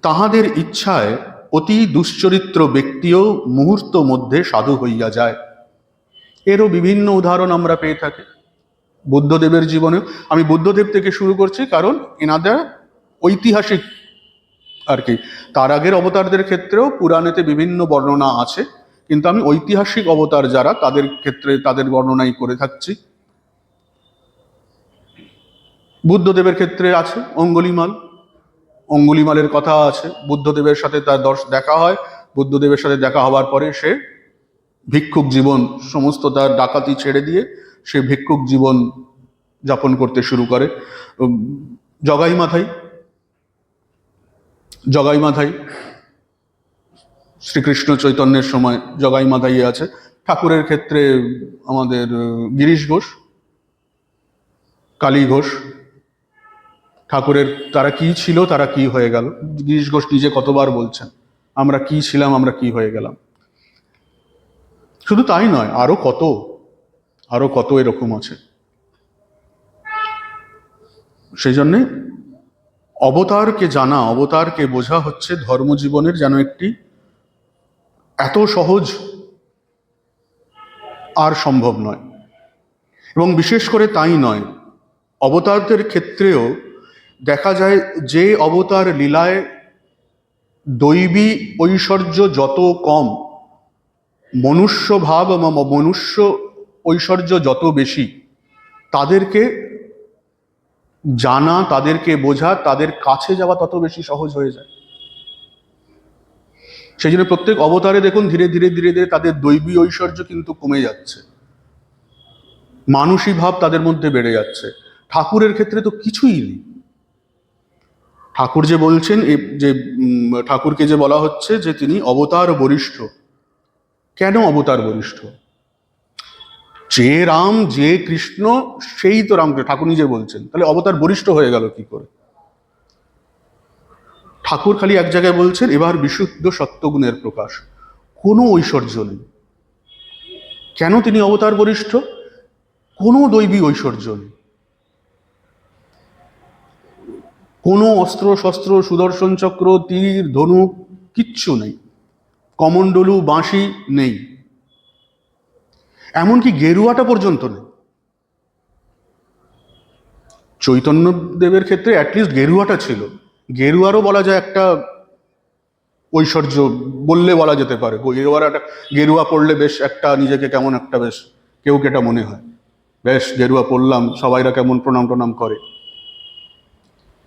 তাহাদের ইচ্ছায় অতি দুশ্চরিত্র ব্যক্তিও মুহূর্ত মধ্যে সাধু হইয়া যায়। এরও বিভিন্ন উদাহরণ আমরা পেয়ে থাকি বুদ্ধদেবের জীবনেও। আমি বুদ্ধদেব থেকে শুরু করছি কারণ এনাদের ঐতিহাসিক আর কি, তার আগের অবতারদের ক্ষেত্রেও পুরাণেতে বিভিন্ন বর্ণনা আছে, কিন্তু আমি ঐতিহাসিক অবতার যারা তাদের ক্ষেত্রে তাদের বর্ণনাই করে থাকছি। বুদ্ধদেবের ক্ষেত্রে আছে অঙ্গুলিমাল, অঙ্গুলিমালের কথা আছে, বুদ্ধদেবের সাথে তার দেখা হয়, বুদ্ধদেবের সাথে দেখা হওয়ার পরে সে ভিক্ষুক জীবন, সমস্ত তার ডাকাতি ছেড়ে দিয়ে সে ভিক্ষুক জীবন যাপন করতে শুরু করে। জগাই মাথাই, জগাই মাথাই শ্রীকৃষ্ণ চৈতন্যের সময় জগাই মাথাই আছে। ঠাকুরের ক্ষেত্রে আমাদের গিরিশ ঘোষ, কালী ঘোষ, ঠাকুরের তারা কি ছিল, তারা কি হয়ে গেল, গিরিশ ঘোষ নিজে কতবার বলছেন আমরা কি ছিলাম, আমরা কি হয়ে গেলাম। শুধু তাই নয়, আরো কত এরকম আছে। সেই জন্যে অবতারকে জানা, অবতারকে বোঝা হচ্ছে ধর্মজীবনের যেন একটি এত সহজ আর সম্ভব নয়। এবং বিশেষ করে তাই নয়, অবতারদের ক্ষেত্রেও দেখা যায় যে অবতার লীলায় দৈবী ঐশ্বর্য যত কম, মনুষ্য ভাব বা মনুষ্য ঐশ্বর্য যত বেশি, তাদেরকে জানা, তাদেরকে বোঝা, তাদের কাছে যাওয়া তত বেশি সহজ হয়ে যায়। সেই জন্য প্রত্যেক অবতারে দেখুন ধীরে ধীরে ধীরে ধীরে তাদের দৈবী ঐশ্বর্য কিন্তু কমে যাচ্ছে, মানুষী ভাব তাদের মধ্যে বেড়ে যাচ্ছে। ঠাকুরের ক্ষেত্রে তো কিছুই নেই। ঠাকুর যে বলছেন, যে ঠাকুরকে যে বলা হচ্ছে যে তিনি অবতার বরিষ্ঠ। কেন অবতার বরিষ্ঠ? যে রাম, যে কৃষ্ণ, সেই তো রামকে ঠাকুর নিজে বলছেন, তাহলে অবতার বরিষ্ঠ হয়ে গেল কি করে? ঠাকুর খালি এক জায়গায় বলছেন এবার বিশুদ্ধ সত্যগুণের প্রকাশ, কোনো ঐশ্বর্য নেই। কেন তিনি অবতার বরিষ্ঠ? কোনো দৈবী ঐশ্বর্য নেই, কোনো অস্ত্র শস্ত্র, সুদর্শন চক্র, তীর, ধনুক কিচ্ছু নেই, কমণ্ডলু, বাঁশি নেই, এমনকি গেরুয়াটা পর্যন্ত নেই। চৈতন্যদেবের ক্ষেত্রে অ্যাটলিস্ট গেরুয়াটা ছিল, গেরুয়ারও বলা যায় একটা ঐশ্বর্য বললে বলা যেতে পারে। গেরুয়া পড়লে বেশ একটা নিজেকে কেমন একটা বেশ কেউ কেটা মনে হয়, বেশ গেরুয়া পড়লাম, সবাইরা কেমন প্রণাম টনাম করে।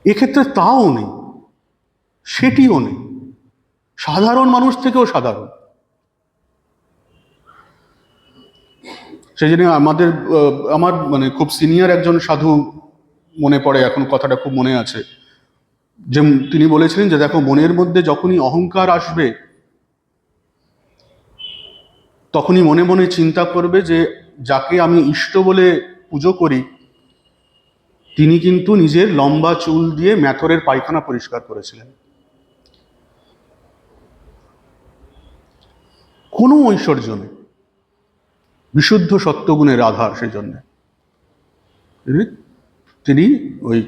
এক্ষেত্রে তাও নেই, সেটিও নেই, সাধারণ মানুষ থেকেও সাধারণ। সেই জন্য আমার মানে খুব সিনিয়র একজন সাধু মনে পড়ে এখন, কথাটা খুব মনে আছে, যে তিনি বলেছিলেন যে দেখো, মনের মধ্যে যখনই অহংকার আসবে তখনই মনে মনে চিন্তা করবে যে যাকে আমি ইষ্ট বলে পুজো করি তিনি কিন্তু নিজের লম্বা চুল দিয়ে ম্যাথরের পায়খানা পরিষ্কার করেছিলেন। কোনো ঐশ্বর্য নেই, বিশুদ্ধ সত্যগুণের আধার। সেই জন্যে তিনি ওই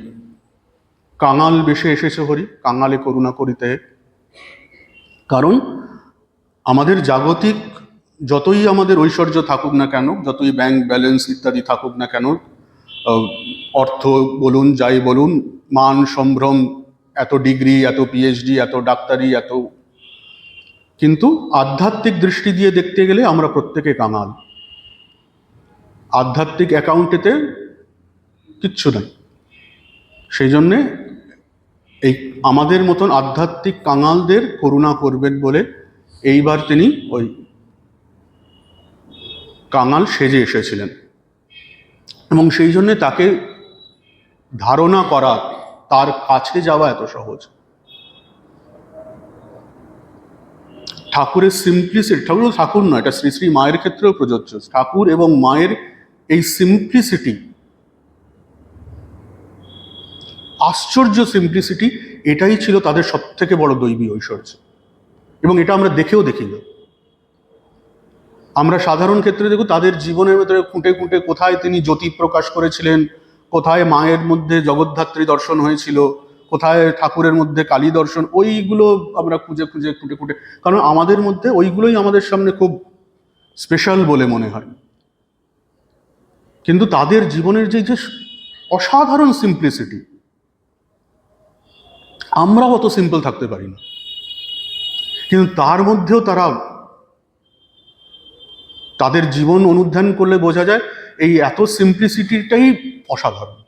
কাঙাল বেশে এসেছে হরি, কাঙালে করুণা করিতে। কারণ আমাদের জাগতিক যতই আমাদের ঐশ্বর্য থাকুক না কেন, যতই ব্যাংক ব্যালেন্স ইত্যাদি থাকুক না কেন, অর্থ বলুন, যাই বলুন, মান সম্ভ্রম, এত ডিগ্রি, এত পিএইচডি, এত ডাক্তারি, এত, কিন্তু আধ্যাত্মিক দৃষ্টি দিয়ে দেখতে গেলে আমরা প্রত্যেকে কাঙাল। আধ্যাত্মিক অ্যাকাউন্টেতে কিচ্ছু নাই। সেই জন্যে এই আমাদের মতন আধ্যাত্মিক কাঙালদের করুণা করবেন বলে এইবার তিনি ওই কাঙাল সেজে এসেছিলেন। এবং সেই জন্যে তাকে ধারণা করা, তার কাছে যাওয়া এত সহজ। ঠাকুরের সিম্পলিসিটি, ঠাকুর নয়, এটা শ্রী শ্রী মায়ের ক্ষেত্রেও প্রযোজ্য। ঠাকুর এবং মায়ের এই সিম্পলিসিটি, আশ্চর্য সিম্পলিসিটি, এটাই ছিল তাদের সব থেকে বড় দৈবী ঐশ্বর্য। এবং এটা আমরা দেখেও দেখি না। আমরা সাধারণ ক্ষেত্রে দেখো তাদের জীবনের ভেতরে খুঁটে খুঁটে কোথায় তিনি জ্যোতি প্রকাশ করেছিলেন, কোথায় মায়ের মধ্যে জগদ্ধাত্রী দর্শন হয়েছিল, কোথায় ঠাকুরের মধ্যে কালী দর্শন, ওইগুলো আমরা খুঁজে খুঁজে খুঁটে খুঁটে, কারণ আমাদের মধ্যে ওইগুলোই আমাদের সামনে খুব স্পেশাল বলে মনে হয়। কিন্তু তাদের জীবনের যে যে অসাধারণ সিম্পলিসিটি, আমরাও অত সিম্পল থাকতে পারি না, কিন্তু তার মধ্যেও তারা, তাদের জীবন অনুধ্যান করলে বোঝা যায় এই এত সিম্পলিসিটিটাই অসাধারণ,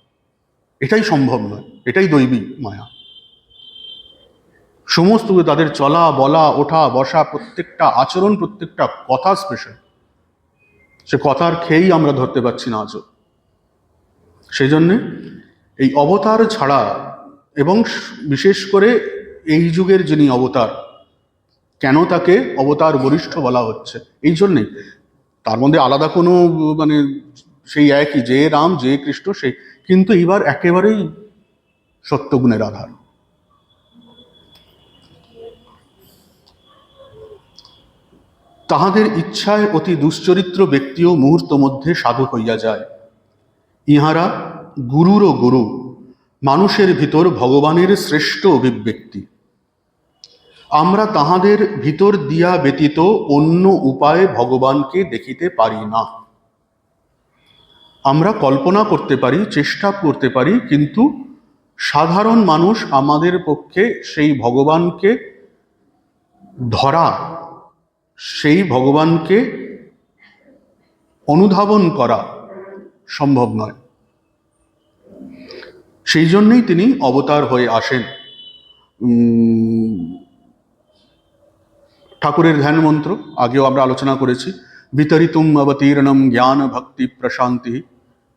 এটাই সম্ভব নয়, এটাই দৈবী মায়া। সমস্ত তাদের চলা বলা, ওঠা বসা, প্রত্যেকটা আচরণ, প্রত্যেকটা কথা স্পেশাল। সে কথার খেয়েই আমরা ধরতে পারছি না আজও। সেই জন্যে এই অবতার ছাড়া, এবং বিশেষ করে এই যুগের যিনি অবতার, কেন তাকে অবতার বরিষ্ঠ বলা হচ্ছে? এই জন্যেই, তার মধ্যে আলাদা কোনো মানে সেই একই, যে রাম, যে কৃষ্ণ, সেই, কিন্তু এবার একেবারেই সত্যগুণের আধার। তাহাদের ইচ্ছায় অতি দুশ্চরিত্র ব্যক্তিও মুহূর্ত মধ্যে সাধু হইয়া যায়। ইহারা গুরুরও গুরু, মানুষের ভিতর ভগবানের শ্রেষ্ঠ অভিব্যক্তি। আমরা তাহাদের ভিতর দিয়া ব্যতীত অন্য উপায়ে ভগবানকে দেখিতে পারি না। আমরা কল্পনা করতে পারি, চেষ্টা করতে পারি, কিন্তু সাধারণ মানুষ আমাদের পক্ষে সেই ভগবানকে ধরা, সেই ভগবানকে অনুধাবন করা সম্ভব নয়। সেই জন্যই তিনি অবতার হয়ে আসেন। ঠাকুরের ধ্যান মন্ত্র আগেও আমরা আলোচনা করেছি, বিতরিতুম অবতীর্ণম জ্ঞান ভক্তি প্রশান্তি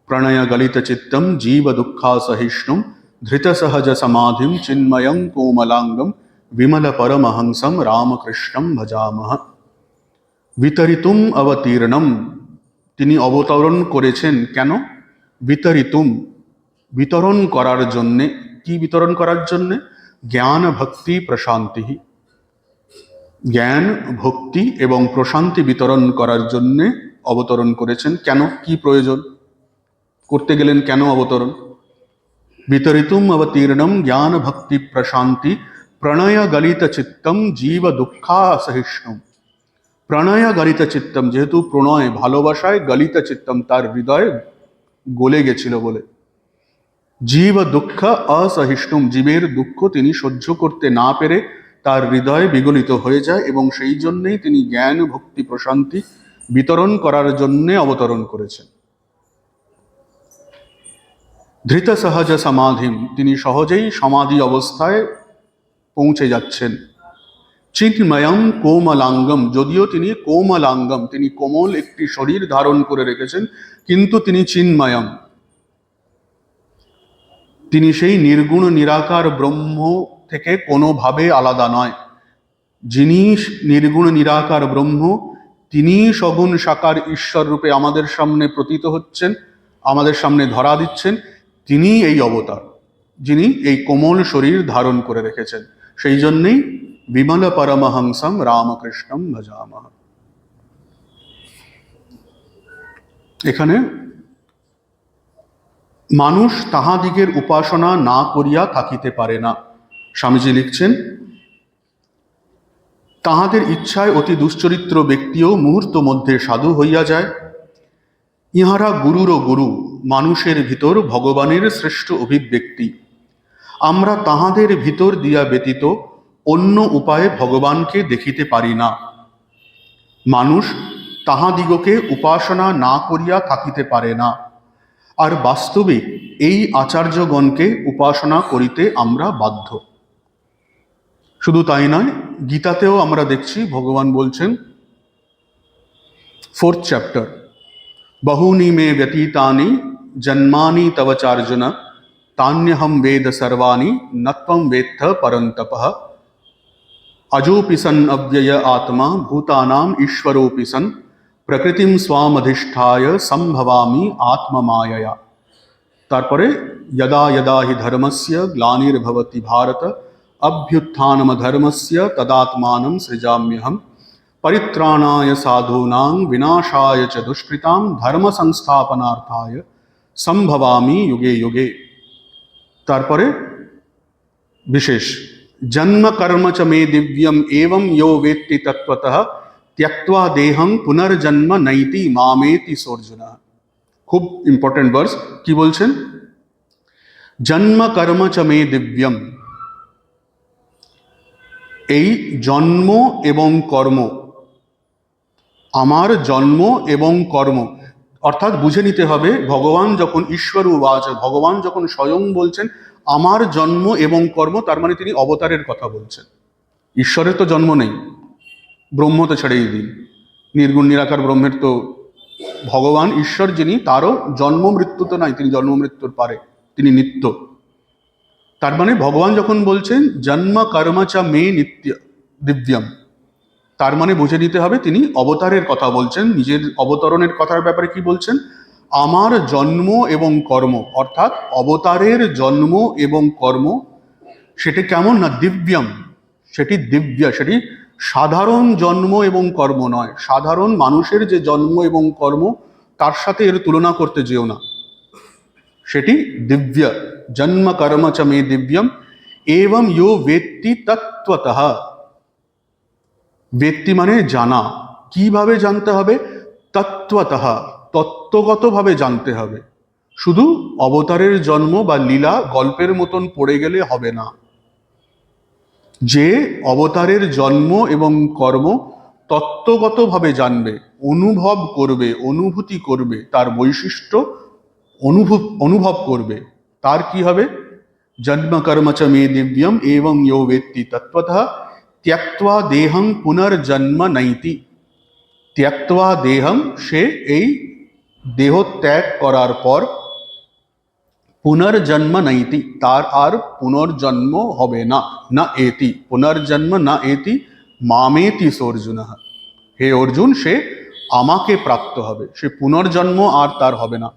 প্রণয় গলিত চিত্তম জীব দুঃখা সহিষ্ণুম ধৃত সহজ সমাধিম চিন্ময়ং কোমলাঙ্গম বিমল পরমহংসম রামকৃষ্ণম ভজামহ। বিতরিতুম অবতীর্ণম, তিনি অবতরণ করেছেন কেন? বিতরিতুম, বিতরণ করার জন্যে। কি বিতরণ করার জন্যে? জ্ঞান ভক্তি প্রশান্তি, জ্ঞান ভক্তি এবং প্রশান্তি বিতরণ করার জন্যে অবতরণ করেছেন। কেন? কি প্রয়োজন করতে গেলেন? কেন অবতরণ? বিতরিতুম অবতীর্ণম জ্ঞান ভক্তি প্রশান্তি প্রণয় গলিত চিত্তম জীব দুঃখা সহিষ্ণুম। প্রণয় গলিত চিত্তম, যেহেতু প্রণয় ভালোবাসায়, গলিত চিত্তম তার হৃদয় গলে গেছিল বলে, জীব দুঃখ অসহিষ্ণুম, জীবের দুঃখ তিনি সহ্য করতে না পেরে তার হৃদয় বিগলিত হয়ে যায়, এবং সেই জন্যেই তিনি জ্ঞান ভক্তি প্রশান্তি বিতরণ করার জন্যে অবতরণ করেছেন। ধৃত সহজ সমাধিম, তিনি সহজেই সমাধি অবস্থায় পৌঁছে যাচ্ছেন। চিন্ময়ং কোমলাঙ্গম, যদিও তিনি কোমলাঙ্গম, তিনি কোমল একটি শরীর ধারণ করে রেখেছেন, কিন্তু তিনি চিন্ময়ং, তিনি সেই নির্গুণ নিরাকার ব্রহ্ম থেকে কোনোভাবে আলাদা নয়। যিনি নির্গুণ নিরাকার ব্রহ্ম, তিনি সগুণ সাকার ঈশ্বর রূপে আমাদের সামনে প্রতীত হচ্ছেন, আমাদের সামনে ধরা দিচ্ছেন। তিনি এই অবতার, যিনি এই কোমল শরীর ধারণ করে রেখেছেন। সেই জন্যেই বিমল পরমহংসম রামকৃষ্ণম ভজামহ। এখানে মানুষ তাহাদিগের উপাসনা না করিয়া থাকিতে পারে না। স্বামীজি লিখছেন, তাহাদের ইচ্ছায় অতি দুশ্চরিত্র ব্যক্তিও মুহূর্ত মধ্যে সাধু হইয়া যায়। ইহারা গুরুরও গুরু, মানুষের ভিতর ভগবানের শ্রেষ্ঠ অভিব্যক্তি। আমরা তাহাদের ভিতর দিয়া ব্যতীত অন্য উপায়ে ভগবানকে দেখিতে পারি না। মানুষ তাহাদিগকে উপাসনা না করিয়া থাকিতে পারে না। আর বাস্তবে এই আচার্যগণকে উপাসনা করিতে আমরা বাধ্য। শুধু তাই নয়, গীতাতেও আমরা দেখছি ভগবান বলছেন, 4th চ্যাপ্টার, বহুনি মে ব্যতীতানি জন্মানি তব চার্জুন তান্যহম বেদ সর্বাণি নত্বম বেত্থ পরন্তপঃ अजोपि सन् अव्यय आत्मा भूतानाम ईश्वरोपि सन् प्रकृतिम स्वामधिष्ठाय संभवामि आत्ममायया। तारपरे यदा यदा हि धर्मस्य ग्लानिर्भवति भारत अभ्युत्थानम धर्मस्य तदात्मानं सृजाम्यहम् परित्राणाय साधूनां विनाशाय च दुष्कृतां धर्म संस्थापनार्थाय संभवामि युगे युगे। तारपरे विशेष, जन्म कर्म च मे दिव्यम एवं यो वेत्ति तत्वतः त्यक्त्वा देहं पुनर्जन्म नैति मामेति सोर्जुन। खूब इम्पोर्टेंट वर्स, কি বলছেন? জন্ম কর্ম চ মে দিব্যম, এই জন্ম এবং কর্ম, আমার জন্ম এবং কর্ম, অর্থাৎ বুঝে নিতে হবে ভগবান যখন ঈশ্বর উবাচ, ভগবান যখন স্বয়ং বলছেন আমার জন্ম এবং কর্ম, তার মানে তিনি অবতারের কথা বলছেন। ঈশ্বরের তো জন্ম নেই, ব্রহ্ম তো ছেড়েই দিন, নির্গুণ নিরাকার ব্রহ্মের তো, ভগবান ঈশ্বর যিনি, তারও জন্ম মৃত্যু তো নাই, তিনি জন্ম মৃত্যুর পারে, তিনি নিত্য। তার মানে ভগবান যখন বলছেন জন্ম কর্ম চ মে নিত্য দিব্যম, তার মানে বুঝে নিতে হবে তিনি অবতারের কথা বলছেন, নিজের অবতরণের কথার ব্যাপারে কি বলছেন? আমার জন্ম এবং কর্ম, অর্থাৎ অবতারের জন্ম এবং কর্ম, সেটি কেমন না? দিব্যম, সেটি দিব্য, সেটি সাধারণ জন্ম এবং কর্ম নয়। সাধারণ মানুষের যে জন্ম এবং কর্ম, তার সাথে এর তুলনা করতে যেও না, সেটি দিব্য। জন্ম কর্ম চ মে দিব্যম এবং ইয়ো বেত্তি তত্ত্বতঃ, ব্যক্তি মানে জানা। কিভাবে জানতে হবে? তত্ত্বতঃ, তত্ত্বগতভাবে জানতে হবে। শুধু অবতারের জন্ম বা লীলা গল্পের মতন পড়ে গেলে হবে না। যে অবতারের জন্ম এবং কর্ম তত্ত্বগতভাবে জানবে, অনুভব করবে, অনুভূতি করবে, তার বৈশিষ্ট্য অনুভব করবে, তার কি হবে? জন্ম কর্ম চ মে দিব্যম এবং ইয়ো বেত্তি তত্ত্বতঃ ত্যক্ত্বা দেহং পুনর্জন্ম নৈতি। ত্যক্ত্বা দেহং, সে এই দেহ ত্যাগ করার পর পুনর্জন্ম নৈতি, তার আর পুনর্জন্ম হবে না। না এতি পুনর্জন্ম, না এতি মামেতি অর্জুন। হে অর্জুন, সে আমাকে প্রাপ্ত হবে, সে পুনর্জন্ম আর তার হবে না।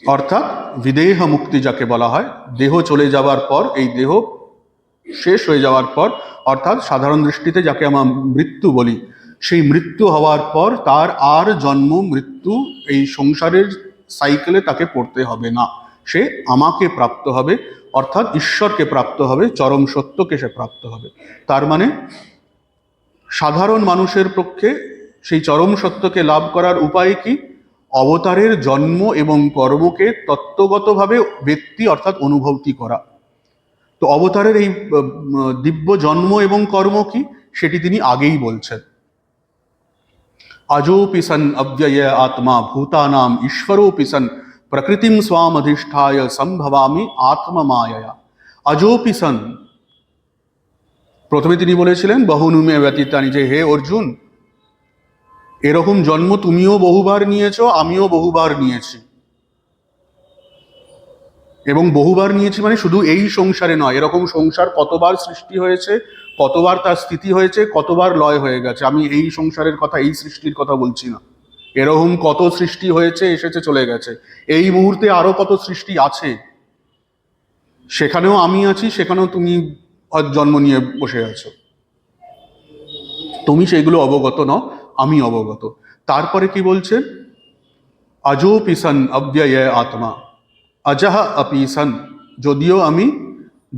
অর্থাৎ বিদেহ মুক্তি যাকে বলা হয়, দেহ চলে যাওয়ার পর, এই দেহ শেষ হয়ে যাওয়ার পর, অর্থাৎ সাধারণ দৃষ্টিতে যাকে আমরা মৃত্যু বলি, সেই মৃত্যু হওয়ার পর তার আর জন্ম মৃত্যু এই সংসারের সাইকেলে তাকে পড়তে হবে না। সে আমাকে প্রাপ্ত হবে, অর্থাৎ ঈশ্বরকে প্রাপ্ত হবে, চরম সত্যকে সে প্রাপ্ত হবে। তার মানে সাধারণ মানুষের পক্ষে সেই চরম সত্যকে লাভ করার উপায় কি? অবতারের জন্ম এবং কর্মকে তত্ত্বগতভাবে ব্যক্তি অর্থাৎ অনুভূতি করা। তো অবতারের এই দিব্য জন্ম এবং কর্ম কি, সেটি তিনি আগেই বলছেন। अजोपि सन् अव्यय आत्मा भूतानाम ईश्वरोपि सन् प्रकृतिम स्वाम अधिष्ठाय संभवामि आत्ममायया। अजोपि सन्, প্রথমে তিনি বলেছিলেন বহুনুমে ব্যতীতানি, যে হে অর্জুন, এরকম জন্ম তুমিও বহুবার নিয়েছো, আমিও বহুবার নিয়েছি। এবং বহুবার নিয়েছি মানে শুধু এই সংসারে নয়, এরকম সংসার কতবার সৃষ্টি হয়েছে, কতবার তার স্থিতি হয়েছে, কতবার লয় হয়ে গেছে। আমি এই সংসারের কথা, এই সৃষ্টির কথা বলছি না। এরকম কত সৃষ্টি হয়েছে, এসেছে, চলে গেছে। এই মুহূর্তে আরো কত সৃষ্টি আছে, সেখানেও আমি আছি, সেখানেও তুমি জন্ম নিয়ে বসে আছো। তুমি সেগুলো অবগত নও, আমি অবগত। তারপরে কি বলছে? अजोपि सन् अव्यय आत्मा अजह अपि सन्, যদিও আমি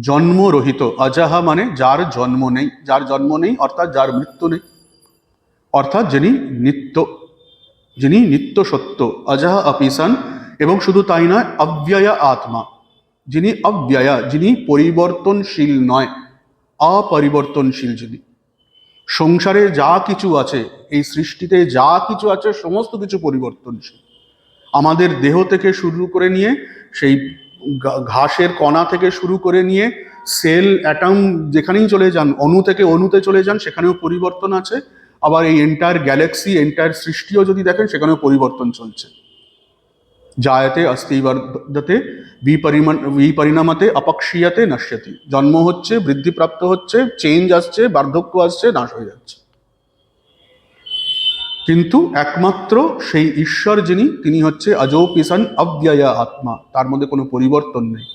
জন্মরহিত। অজাহা মানে যার জন্ম নেই, যার জন্ম নেই অর্থাৎ যার মৃত্যু নেই, অর্থাৎ যিনি নিত্য, যিনি নিত্য সত্য। অজাহা আপি সন, এবং শুধু তাই নয়, অব্যয় আত্মা, যিনি অব্যয়া, যিনি পরিবর্তনশীল নয়, অপরিবর্তনশীল যিনি। সংসারে যা কিছু আছে, এই সৃষ্টিতে যা কিছু আছে, সমস্ত কিছু পরিবর্তনশীল। আমাদের দেহ থেকে শুরু করে নিয়ে, সেই ঘাসের কণা থেকে শুরু করে নিয়ে, সেল অ্যাটম যেখানেই চলে যান, অণু থেকে অণুতে চলে যান, সেখানেও পরিবর্তন আছে। আবার এই এন্টায়ার গ্যালাক্সি, এন্টায়ার সৃষ্টিও যদি দেখেন, সেখানেও পরিবর্তন চলছে। জায়তে অস্তি বর্ধতে বিপরিণামতে অপক্ষীয়তে নশ্যতি। জন্ম হচ্ছে, বৃদ্ধিপ্রাপ্ত হচ্ছে, চেঞ্জ আসছে, বার্ধক্য আসছে, নাশ হয়ে যাচ্ছে। কিন্তু একমাত্র সেই ঈশ্বর যিনি, তিনি হচ্ছে অজোপি সন অব্যয় আত্মা, তার মধ্যে কোনো পরিবর্তন নেই।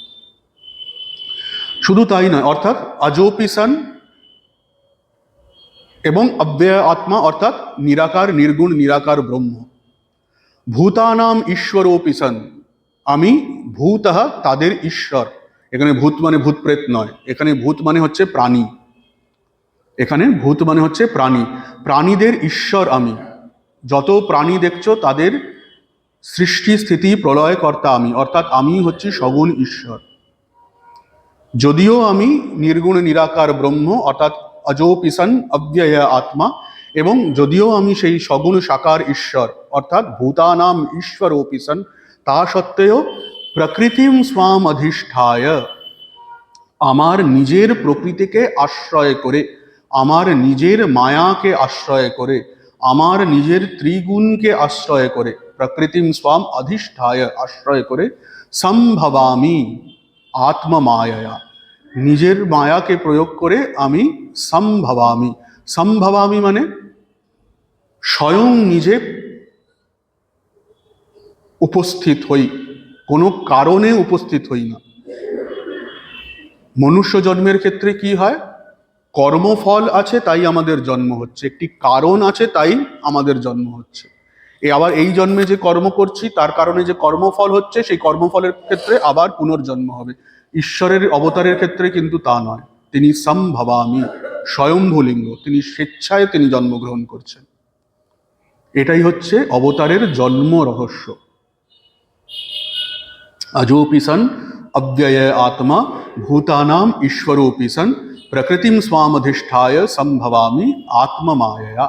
শুধু তাই নয়, অর্থাৎ অজোপি সন এবং অব্যয় আত্মা, অর্থাৎ নিরাকার, নির্গুণ, নিরাকার ব্রহ্ম। ভূতানাম ঈশ্বরোপি সন, আমি ভূতঃ, তাদের ঈশ্বর। এখানে ভূত মানে ভূত প্রেত নয়, এখানে ভূত মানে হচ্ছে প্রাণী। এখানে ভূত মানে হচ্ছে প্রাণী, প্রাণীদের ঈশ্বর আমি। যত প্রাণী দেখছো তাদের সৃষ্টি স্থিতি প্রলয় কর্তা আমি, অর্থাৎ আমি হচ্ছি সগুণ ঈশ্বর। যদিও আমি নির্গুণ নিরাকার ব্রহ্ম, অর্থাৎ অজোপি সন অব্যয় আত্মা, এবং যদিও আমি সেই সগুণ সাকার ঈশ্বর, অর্থাৎ ভূতানাম ঈশ্বরোপি সন, তা সত্ত্বেও প্রকৃতিম স্বাম অধিষ্ঠায়, আমার নিজের প্রকৃতিকে আশ্রয় করে, আমার নিজের মায়াকে আশ্রয় করে, আমার নিজের ত্রিগুণকে আশ্রয় করে, প্রকৃতিম স্বাম অধিষ্ঠায়, আশ্রয় করে, সম্ভবামি আত্মমায়া, নিজের মায়াকে প্রয়োগ করে আমি সম্ভবামি। সম্ভবামি মানে স্বয়ং নিজে উপস্থিত হই, কোনো কারণে উপস্থিত হই না। মনুষ্য জন্মের ক্ষেত্রে কি হয়? কর্মফল আছে তাই আমাদের জন্ম হচ্ছে, একটি কারণ আছে তাই আমাদের জন্ম হচ্ছে। আবার এই জন্মে যে কর্ম করছি তার কারণে যে কর্মফল হচ্ছে, সেই কর্মফলের ক্ষেত্রে আবার পুনর্জন্ম হবে। ঈশ্বরের অবতারের ক্ষেত্রে কিন্তু তা নয়, তিনি সম্ভবামি, স্বয়ম্ভূলিঙ্গ, তিনি স্বেচ্ছায় তিনি জন্মগ্রহণ করছেন। এটাই হচ্ছে অবতারের জন্ম রহস্য। अजोपि सन् अव्यय आत्मा भूतानाम ईश्वरोपि सन् प्रकृतिम स्वामधिष्ठाय संभवामि आत्ममायया।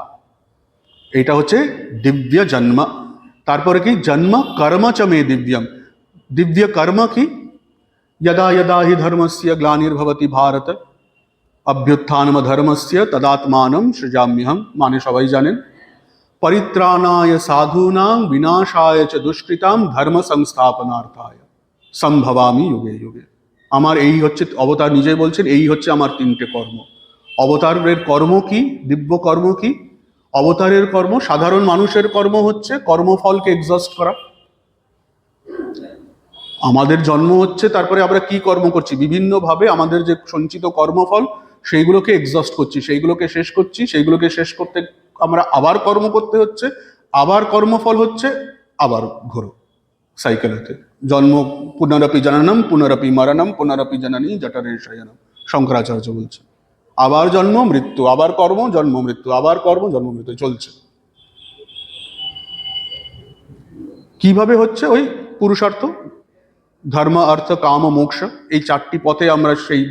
এটা হচ্ছে দিব্য জন্ম। তারপরে কি? জন্ম কর্ম চ মে দিব্যম। দিব্য কর্ম কি? यदा यदा हि धर्मस्य ग्लानिर्भवति भारत अभ्युत्थानम धर्मस्य तदात्मानं सृजाम्यहम्। মানে সবাই জানেন, परित्राणाय साधूनां विनाशाय च दुष्कृतां धर्म संस्थापनार्थाय সম্ভবামি যুগে যুগে। আমার এই হচ্ছে, অবতার নিজে বলছেন এই হচ্ছে আমার তিনটে কর্ম। অবতারের কর্ম কি? দিব্য কর্ম কি? অবতারের কর্ম, সাধারণ মানুষের কর্ম হচ্ছে কর্মফলকে এক্সস্ট করা। আমাদের জন্ম হচ্ছে, তারপরে আমরা কি কর্ম করছি? বিভিন্নভাবে আমাদের যে সঞ্চিত কর্মফল সেইগুলোকে এক্সস্ট করছি, সেইগুলোকে শেষ করছি, সেইগুলোকে শেষ করতে আমরা আবার কর্ম করতে হচ্ছে, আবার কর্মফল হচ্ছে, আবার ঘোরো সাইকেলেতে। জন্ম পুনরপি জননম পুনরপি মরণম পুনরপি জননী জঠরে শয়নম, শঙ্করাচার্য বলছে। আবার জন্ম মৃত্যু, আবার কর্ম, জন্ম মৃত্যু, আবার কর্ম, জন্ম মৃত্যু চলছে। কিভাবে হচ্ছে? ওই পুরুষার্থ, ধর্ম, অর্থ, কাম, মোক্ষ, এই চারটি পথে আমরা সেই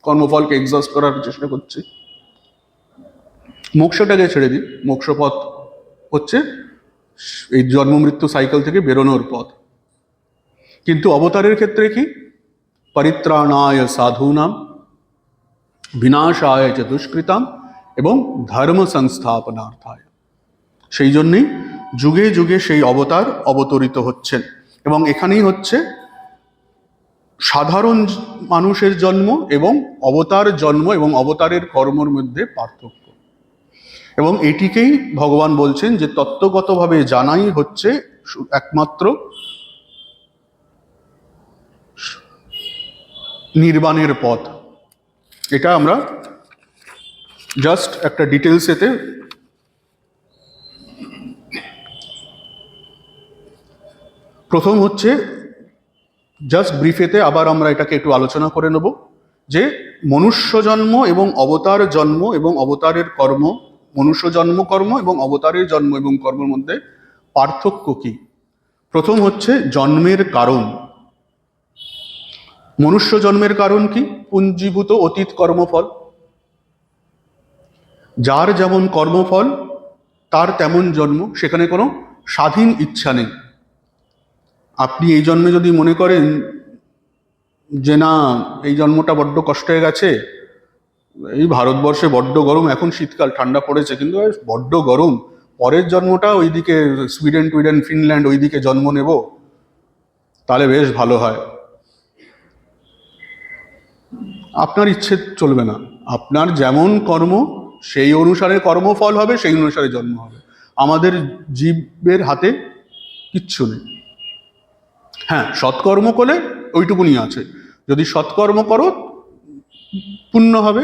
কর্মফলকে এক্সস্ট করার চেষ্টা করছি। মোক্ষটাকে ছেড়ে দিই, মোক্ষ পথ হচ্ছে এই জন্ম মৃত্যু সাইকেল থেকে বেরোনোর পথ। কিন্তু অবতারের ক্ষেত্রে কি? পরিত্রাণায় সাধূনাম বিনাশায় চ দুষ্কৃতাম এবং ধর্ম সংস্থাপনার্থায়। সেই জন্যই যুগে যুগে সেই অবতার অবতরিত হচ্ছেন। এবং এখানেই হচ্ছে সাধারণ মানুষের জন্ম এবং অবতার জন্ম এবং অবতারের কর্মর মধ্যে পার্থক্য। এবং এটিকেই ভগবান বলছেন যে তত্ত্বগতভাবে জানাই হচ্ছে একমাত্র নির্বাণের পথ। এটা আমরা জাস্ট একটা ডিটেলস এতে প্রথম হচ্ছে জাস্ট ব্রিফেতে আবার আমরা এটাকে একটু আলোচনা করে নেব যে মনুষ্য জন্ম এবং অবতার জন্ম এবং অবতারের কর্ম, মনুষ্য জন্ম কর্ম এবং অবতারের জন্ম এবং কর্মের মধ্যে পার্থক্য কি। প্রথম হচ্ছে জন্মের কারণ। মনুষ্য জন্মের কারণ কি? পুঞ্জীভূত অতীত কর্মফল। যার যেমন কর্মফল তার তেমন জন্ম, সেখানে কোনো স্বাধীন ইচ্ছা নেই। আপনি এই জন্মে যদি মনে করেন যে না এই জন্মটা বড্ড কষ্ট হয়ে গেছে, এই ভারতবর্ষে বড্ড গরম, এখন শীতকাল ঠান্ডা পড়েছে কিন্তু বড্ড গরম, পরের জন্মটা ওইদিকে সুইডেন টুইডেন ফিনল্যান্ড ওইদিকে জন্ম নেব, তাহলে বেশ ভালো হয়। আপনার ইচ্ছে চলবে না। আপনার যেমন কর্ম সেই অনুসারে কর্মফল হবে, সেই অনুসারে জন্ম হবে। আমাদের জীবের হাতে কিচ্ছু নেই। হ্যাঁ, সৎকর্ম করলে ওইটুকুনি আছে, যদি সৎকর্ম করো পুণ্য হবে,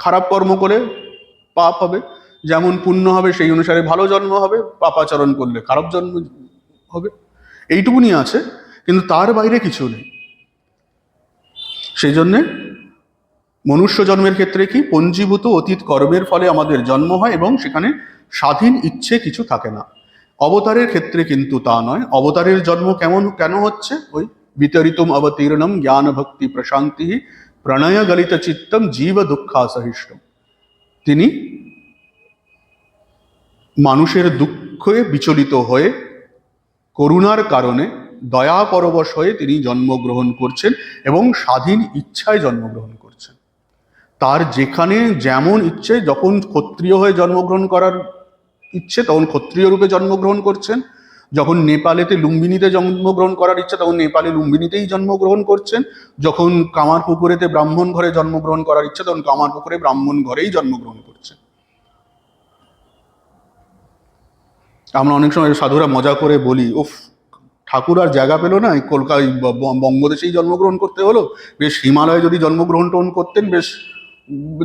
খারাপ কর্ম করে পাপ হবে। যেমন পুণ্য হবে সেই অনুসারে ভালো জন্ম হবে, পাপাচরণ করলে খারাপ জন্ম হবে, এইটুকুনি আছে, কিন্তু তার বাইরে কিছু নেই। সেই জন্যে মনুষ্য জন্মের ক্ষেত্রে কি পঞ্জীভূত অতীত কর্মের ফলে আমাদের জন্ম হয় এবং সেখানে স্বাধীন ইচ্ছে কিছু থাকে না। অবতারের ক্ষেত্রে কিন্তু তা নয়। অবতারের জন্ম কেন হচ্ছে? ওই বিতরিতম অবতীর্ণম জ্ঞান ভক্তি প্রশান্তি প্রণয় গলিত চিত্তম জীব দুঃখাসহিষ্ণম। তিনি মানুষের দুঃখে বিচলিত হয়ে করুণার কারণে দয়া পরবশ হয়ে তিনি জন্মগ্রহণ করছেন এবং স্বাধীন ইচ্ছায় জন্মগ্রহণ করছেন। তার যেখানে যেমন ইচ্ছে, যখন ক্ষত্রিয় হয়ে জন্মগ্রহণ করার ইচ্ছে তখন ক্ষত্রিয় রূপে জন্মগ্রহণ করছেন, যখন নেপালেতে লুম্বিনীতে জন্মগ্রহণ করার ইচ্ছা তখন নেপালে লুম্বিনীতেই জন্মগ্রহণ করছেন, যখন কামারপুকুরেতে ব্রাহ্মণ ঘরে জন্মগ্রহণ করার ইচ্ছা তখন কামারপুকুরে ব্রাহ্মণ ঘরেই জন্মগ্রহণ করছেন। আমরা অনেক সময় সাধুরা মজা করে বলি, উফ ঠাকুর আর জায়গা পেল না, কলকাতা বঙ্গদেশেই জন্মগ্রহণ করতে হলো, বেশ হিমালয়ে যদি জন্মগ্রহণ করতেন বেশ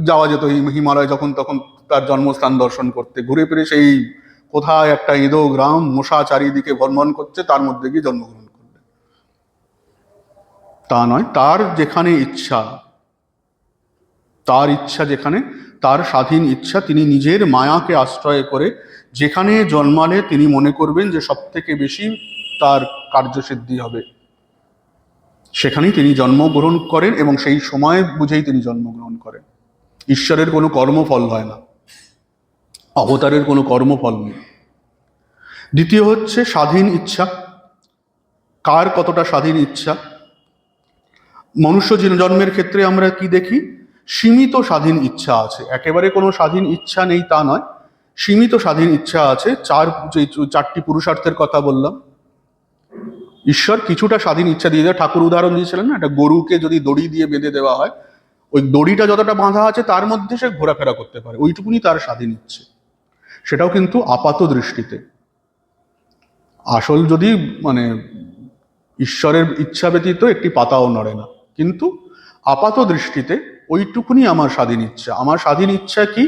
যাওয়া যেত হিমালয় যখন তখন তার জন্মস্থান দর্শন করতে। ঘুরে ফিরে সেই কোথায় একটা ইঁদো গ্রাম মশা চারিদিকে ভ্রমণ করছে তার মধ্যে গিয়ে জন্মগ্রহণ করলেন। তা নয়, তার যেখানে ইচ্ছা তার ইচ্ছা যেখানে, তার স্বাধীন ইচ্ছা, তিনি নিজের মায়াকে আশ্রয় করে যেখানে জন্মালে তিনি মনে করবেন যে সব থেকে বেশি তার কার্যসিদ্ধি হবে, সেখানেই তিনি জন্মগ্রহণ করেন এবং সেই সময় বুঝেই তিনি জন্মগ্রহণ করেন। ঈশ্বরের কোনো কর্মফল হয় না, অবতারের কোনো কর্মফল নেই। দ্বিতীয় হচ্ছে স্বাধীন ইচ্ছা। কার কতটা স্বাধীন ইচ্ছা? মনুষ্য জন্মের ক্ষেত্রে আমরা কি দেখি? সীমিত স্বাধীন ইচ্ছা আছে, একেবারে কোনো স্বাধীন ইচ্ছা নেই তা নয়, সীমিত স্বাধীন ইচ্ছা আছে। চারটি পুরুষার্থের কথা বললাম, ঈশ্বর কিছুটা স্বাধীন ইচ্ছা দিয়ে দেয়। ঠাকুর উদাহরণ দিয়েছিলেন না, একটা গরুকে যদি দড়ি দিয়ে বেঁধে দেওয়া হয়, ওই দড়িটা যতটা বাঁধা আছে তার মধ্যে সে ঘোরাফেরা করতে পারে, ওইটুকুনি তার স্বাধীন ইচ্ছে। সেটাও কিন্তু আপাত দৃষ্টিতে। আসল যদি মানে ঈশ্বরের ইচ্ছা ব্যতীত একটি পাতাও নড়ে না, কিন্তু আপাত দৃষ্টিতে ওইটুকুনি আমার স্বাধীন ইচ্ছা। আমার স্বাধীন ইচ্ছা কি?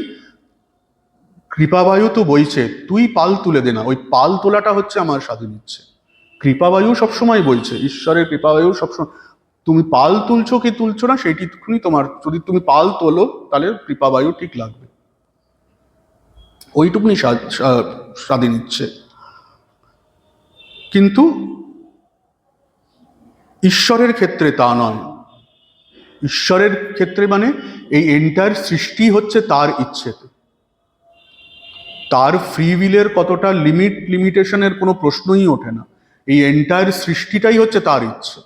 কৃপাবায়ু তো বইছে, তুই পাল তুলে দে না। ওই পাল তোলাটা হচ্ছে আমার স্বাধীন ইচ্ছে। কৃপাবায়ু সবসময় বইছে, ঈশ্বরের কৃপাবায়ু সবসময়। তুমি পাল তুলছো কি তুলছো না সেইটুকুনি তোমার। যদি তুমি পাল তোলো তাহলে কৃপাবায়ু ঠিক লাগবে, ওইটুকুনি স্বাধীন ইচ্ছে। কিন্তু ঈশ্বরের ক্ষেত্রে তা নয়। ঈশ্বরের ক্ষেত্রে মানে এই এন্টায়ার সৃষ্টি হচ্ছে তার ইচ্ছেতে। তার ফ্রি উইলের কতটা লিমিটেশনের কোনো প্রশ্নই ওঠে না। এই এন্টায়ার সৃষ্টিটাই হচ্ছে তার ইচ্ছে।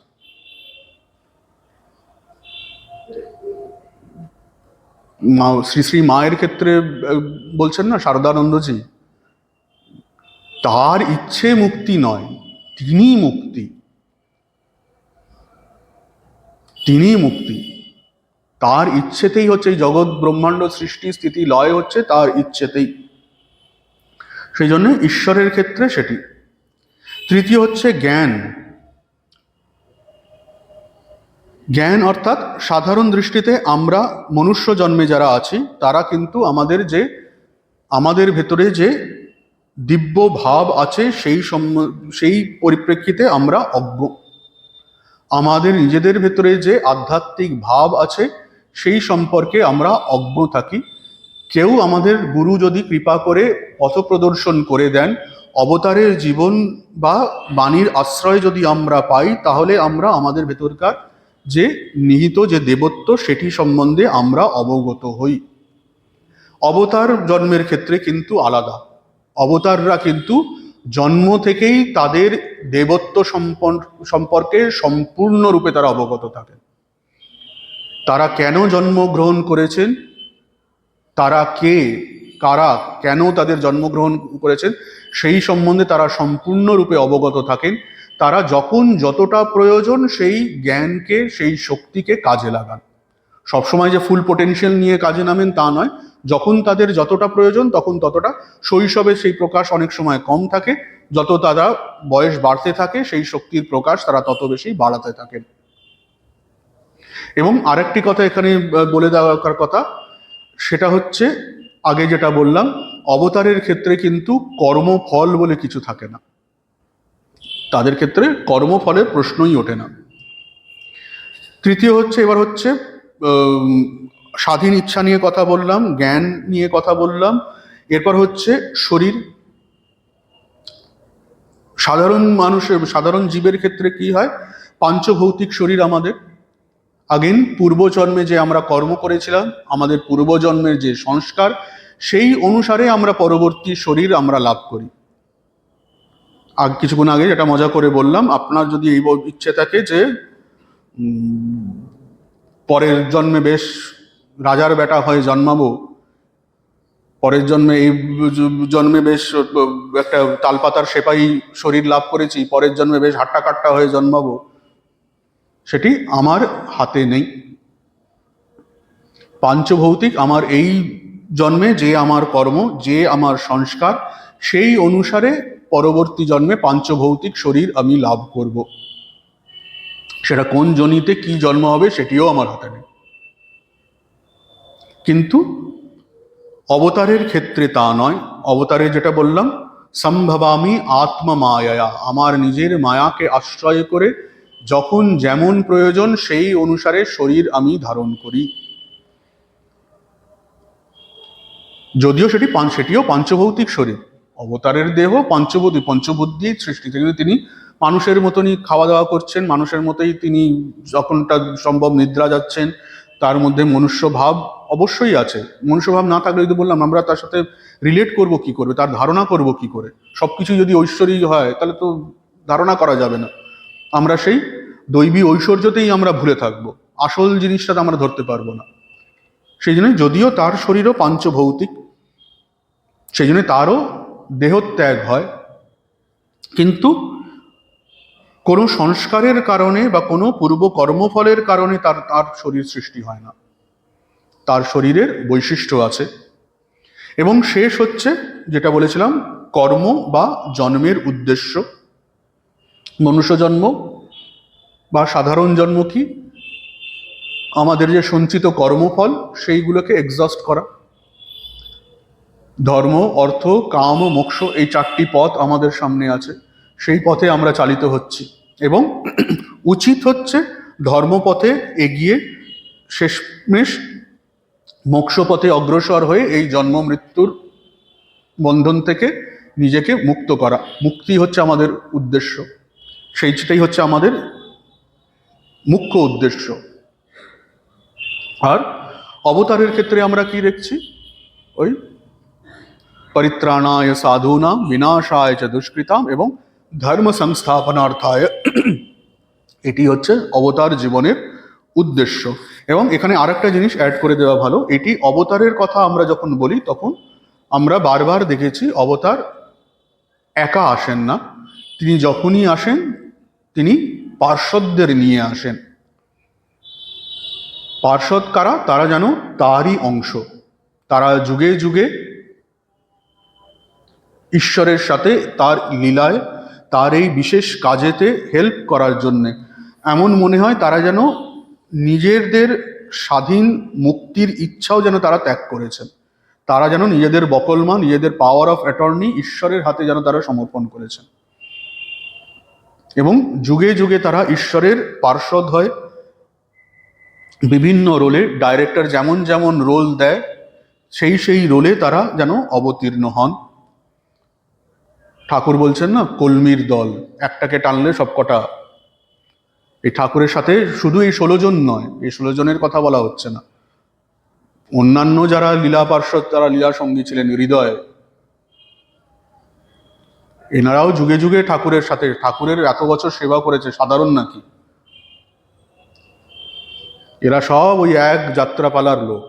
শ্রী শ্রী মায়ের ক্ষেত্রে বলছেন না শারদানন্দজি, তার ইচ্ছে মুক্তি নয়, তিনি মুক্তি, তিনি মুক্তি। তার ইচ্ছেতেই হচ্ছে এই জগৎ ব্রহ্মাণ্ড সৃষ্টি স্থিতি লয় হচ্ছে তার ইচ্ছেতেই। সেই জন্য ঈশ্বরের ক্ষেত্রে সেটি। তৃতীয় হচ্ছে জ্ঞান। জ্ঞান অর্থাৎ সাধারণ দৃষ্টিতে আমরা মনুষ্য জন্মে যারা আছি তারা কিন্তু আমাদের ভেতরে যে দিব্য ভাব আছে সেই পরিপ্রেক্ষিতে আমরা অজ্ঞ। আমাদের নিজেদের ভেতরে যে আধ্যাত্মিক ভাব আছে সেই সম্পর্কে আমরা অজ্ঞ থাকি। কেউ আমাদের গুরু যদি কৃপা করে পথ প্রদর্শন করে দেন, অবতারের জীবন বা বাণীর আশ্রয় যদি আমরা পাই, তাহলে আমরা আমাদের ভেতরকার যে নিহিত যে দেবত্ব সেটি সম্বন্ধে আমরা অবগত হই। অবতার জন্মের ক্ষেত্রে কিন্তু আলাদা। অবতাররা কিন্তু জন্ম থেকেই তাদের দেবত্ব সম্পর্কে সম্পূর্ণরূপে তারা অবগত থাকেন। তারা কেন জন্মগ্রহণ করেছেন, তারা কে, কারা, কেন তাদের জন্মগ্রহণ করেছেন সেই সম্বন্ধে তারা সম্পূর্ণরূপে অবগত থাকেন। তারা যখন যতটা প্রয়োজন সেই জ্ঞানকে, সেই শক্তিকে কাজে লাগান। সবসময় যে ফুল পোটেনশিয়াল নিয়ে কাজে নামেন তা নয়, যখন তাদের যতটা প্রয়োজন তখন ততটা। শৈশবে সেই প্রকাশ অনেক সময় কম থাকে, যত তারা বয়স বাড়তে থাকে সেই শক্তির প্রকাশ তারা তত বেশি বাড়াতে থাকেন। এবং আরেকটি কথা এখানে বলে দেওয়ার কথা, সেটা হচ্ছে আগে যেটা বললাম, অবতারের ক্ষেত্রে কিন্তু কর্মফল বলে কিছু থাকে না। তাদের ক্ষেত্রে কর্মফলের প্রশ্নই ওঠে না। তৃতীয় হচ্ছে, এবার হচ্ছে স্বাধীন ইচ্ছা নিয়ে কথা বললাম, জ্ঞান নিয়ে কথা বললাম। এরপর হচ্ছে শরীর। সাধারণ জীবের ক্ষেত্রে কি হয়? পাঞ্চভৌতিক শরীর আমাদের। আগেন পূর্বজন্মে যে আমরা কর্ম করেছিলাম, আমাদের পূর্বজন্মের যে সংস্কার, সেই অনুসারে আমরা পরবর্তী শরীর আমরা লাভ করি। কিছুক্ষণ আগে যেটা মজা করে বললাম, আপনার যদি এই ইচ্ছে থাকে যে পরের জন্মে বেশ রাজার বেটা হয়ে জন্মাবো, পরের জন্মে এই জন্মে বেশ একটা তালপাতার সেপাই শরীর লাভ করেছি, পরের জন্মে বেশ হাট্টা কাট্টা হয়ে জন্মাবো, সেটি আমার হাতে নেই। পাঞ্চভৌতিক আমার এই জন্মে যে আমার কর্ম, যে আমার সংস্কার, সেই অনুসারে পরবর্তী জন্মে পাঞ্চভৌতিক শরীর আমি লাভ করব। সেটা কোন জনিতে কি জন্ম হবে সেটিও আমার হাতে নেই। কিন্তু অবতারের ক্ষেত্রে তা নয়। অবতারে যেটা বললাম, সম্ভবামি আত্মা মায়া, আমার নিজের মায়াকে আশ্রয় করে যখন যেমন প্রয়োজন সেই অনুসারে শরীর আমি ধারণ করি। যদিও সেটিও পাঞ্চভৌতিক শরীর, অবতারের দেহ পঞ্চবুদ্ধির সৃষ্টি, কিন্তু তিনি মানুষের মতনই খাওয়া দাওয়া করছেন, মানুষের মতোই তিনি যখনটা সম্ভব নিদ্রা যাচ্ছেন, তার মধ্যে মনুষ্য ভাব অবশ্যই আছে। মনুষ্য ভাব না থাকলে, যদি বললাম, আমরা তার সাথে রিলেট করব কি করে, তার ধারণা করব কি করে? সবকিছু যদি ঐশ্বরিক হয় তাহলে তো ধারণা করা যাবে না। আমরা সেই দৈবী ঐশ্বর্যতেই আমরা ভুলে থাকবো, আসল জিনিসটা আমরা ধরতে পারবো না। সেই জন্য যদিও তার শরীরও পাঞ্চভৌতিক, সেই জন্য তারও দেহত্যাগ হয়, কিন্তু কোনো সংস্কারের কারণে বা কোনো পূর্ব কর্মফলের কারণে তার শরীর সৃষ্টি হয় না। তার শরীরের বৈশিষ্ট্য আছে। এবং শেষ হচ্ছে যেটা বলেছিলাম, কর্ম বা জন্মের উদ্দেশ্য। মনুষ্য জন্ম বা সাধারণ জন্ম কি? আমাদের যে সঞ্চিত কর্মফল সেইগুলোকে এক্সস্ট করা। ধর্ম, অর্থ, কাম ও মোক্ষ, এই চারটি পথ আমাদের সামনে আছে, সেই পথে আমরা চালিত হচ্ছি। এবং উচিত হচ্ছে ধর্মপথে এগিয়ে শেষমেশ মোক্ষপথে অগ্রসর হয়ে এই জন্ম মৃত্যুর বন্ধন থেকে নিজেকে মুক্ত করা। মুক্তি হচ্ছে আমাদের উদ্দেশ্য, সেইটাই হচ্ছে আমাদের মুখ্য উদ্দেশ্য। আর অবতারের ক্ষেত্রে আমরা কি দেখছি? ওই পরিত্রাণায় সাধূনাম বিনাশায় চ দুষ্কৃতাম এবং ধর্ম সংস্থাপনার্থায়, এটি হচ্ছে অবতার জীবনের উদ্দেশ্য। এবং এখানে আরেকটা জিনিস অ্যাড করে দেওয়া ভালো, এটি অবতারের কথা আমরা যখন বলি তখন আমরা বারবার দেখেছি অবতার একা আসেন না, তিনি যখনই আসেন তিনি পার্শ্বদদের নিয়ে আসেন। পার্শ্বদ কারা? তারা যেন তারই অংশ, তারা যুগে যুগে ঈশ্বরের সাথে তার লীলায়, তার এই বিশেষ কাজেতে হেল্প করার জন্যে। এমন মনে হয় তারা যেন নিজেদের স্বাধীন মুক্তির ইচ্ছাও যেন তারা ত্যাগ করেছেন, তারা যেন নিজেদের বকলমা, নিজেদের পাওয়ার অফ অ্যাটর্নি ঈশ্বরের হাতে যেন তারা সমর্পণ করেছেন। এবং যুগে যুগে তারা ঈশ্বরের পার্ষদ হয়, বিভিন্ন রোলে, ডাইরেক্টর যেমন যেমন রোল দেয় সেই রোলে তারা যেন অবতীর্ণ হন। ঠাকুর বলছেন না, কলমির দল, একটাকে টানলে সবকটা। এই ঠাকুরের সাথে শুধু এই 16 জন নয়, এই 16 জনের কথা বলা হচ্ছে না, অন্যান্য যারা লীলা পার্ষদ, তারা লীলা সঙ্গী ছিলেন হৃদয়ে, এনারাও যুগে যুগে ঠাকুরের সাথে, ঠাকুরের এত বছর সেবা করেছে, সাধারণ নাকি? এরা সব ওই এক যাত্রাপালার লোক।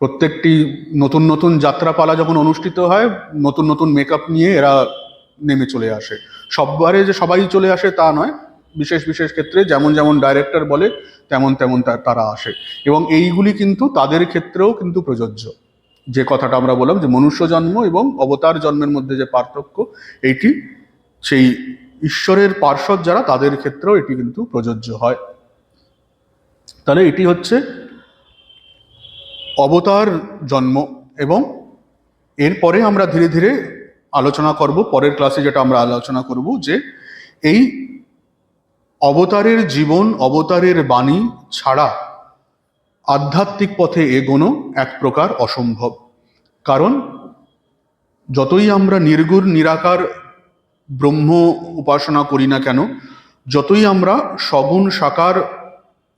প্রত্যেকটি নতুন নতুন যাত্রাপালা যখন অনুষ্ঠিত হয়, নতুন নতুন মেকআপ নিয়ে এরা নেমে চলে আসে। সববারে যে সবাই চলে আসে তা নয়, বিশেষ বিশেষ ক্ষেত্রে যেমন যেমন ডাইরেক্টর বলে তেমন তেমন তারা আসে। এবং এইগুলি কিন্তু তাদের ক্ষেত্রেও কিন্তু প্রযোজ্য। যে কথাটা আমরা বললাম যে মনুষ্য জন্ম এবং অবতার জন্মের মধ্যে যে পার্থক্য, এইটি সেই ঈশ্বরের পার্ষদ যারা, তাদের ক্ষেত্রেও এটি কিন্তু প্রযোজ্য হয়। তাহলে এটি হচ্ছে অবতার জন্ম। এবং এরপরে আমরা ধীরে ধীরে আলোচনা করব, পরের ক্লাসে যেটা আমরা আলোচনা করব, যে এই অবতারের জীবন, অবতারের বাণী ছাড়া আধ্যাত্মিক পথে এগোনো এক প্রকার অসম্ভব। কারণ যতই আমরা নির্গুণ নিরাকার ব্রহ্ম উপাসনা করি না কেন, যতই আমরা সগুণ সাকার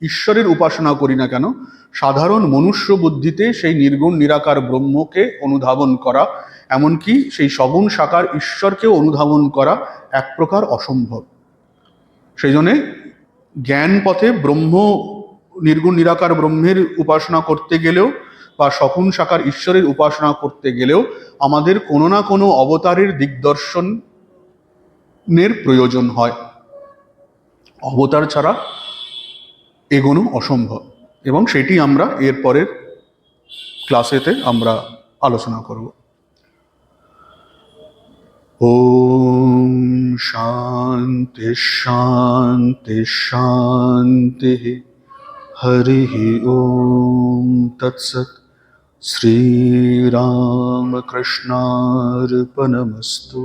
ঈশ্বরের উপাসনা করি না কেন, সাধারণ মনুষ্য বুদ্ধিতে সেই নির্গুণ নিরাকার ব্রহ্মকে অনুধাবন করা, এমনকি সেই সগুণ সাকার ঈশ্বরকেও অনুধাবন করা এক প্রকার অসম্ভব। সেই জন্যে জ্ঞান পথে ব্রহ্ম, নির্গুণ নিরাকার ব্রহ্মের উপাসনা করতে গেলেও বা সগুণ সাকার ঈশ্বরের উপাসনা করতে গেলেও আমাদের কোনো না কোনো অবতারের দিগদর্শনের প্রয়োজন হয়। অবতার ছাড়া এগোনো অসম্ভব। এবং সেটি আমরা এর পরের ক্লাসেতে আমরা আলোচনা করব। ওম শান্তি শান্তি শান্তি। হরি ওম তৎসৎ। শ্রীরামকৃষ্ণার্পণমস্তু।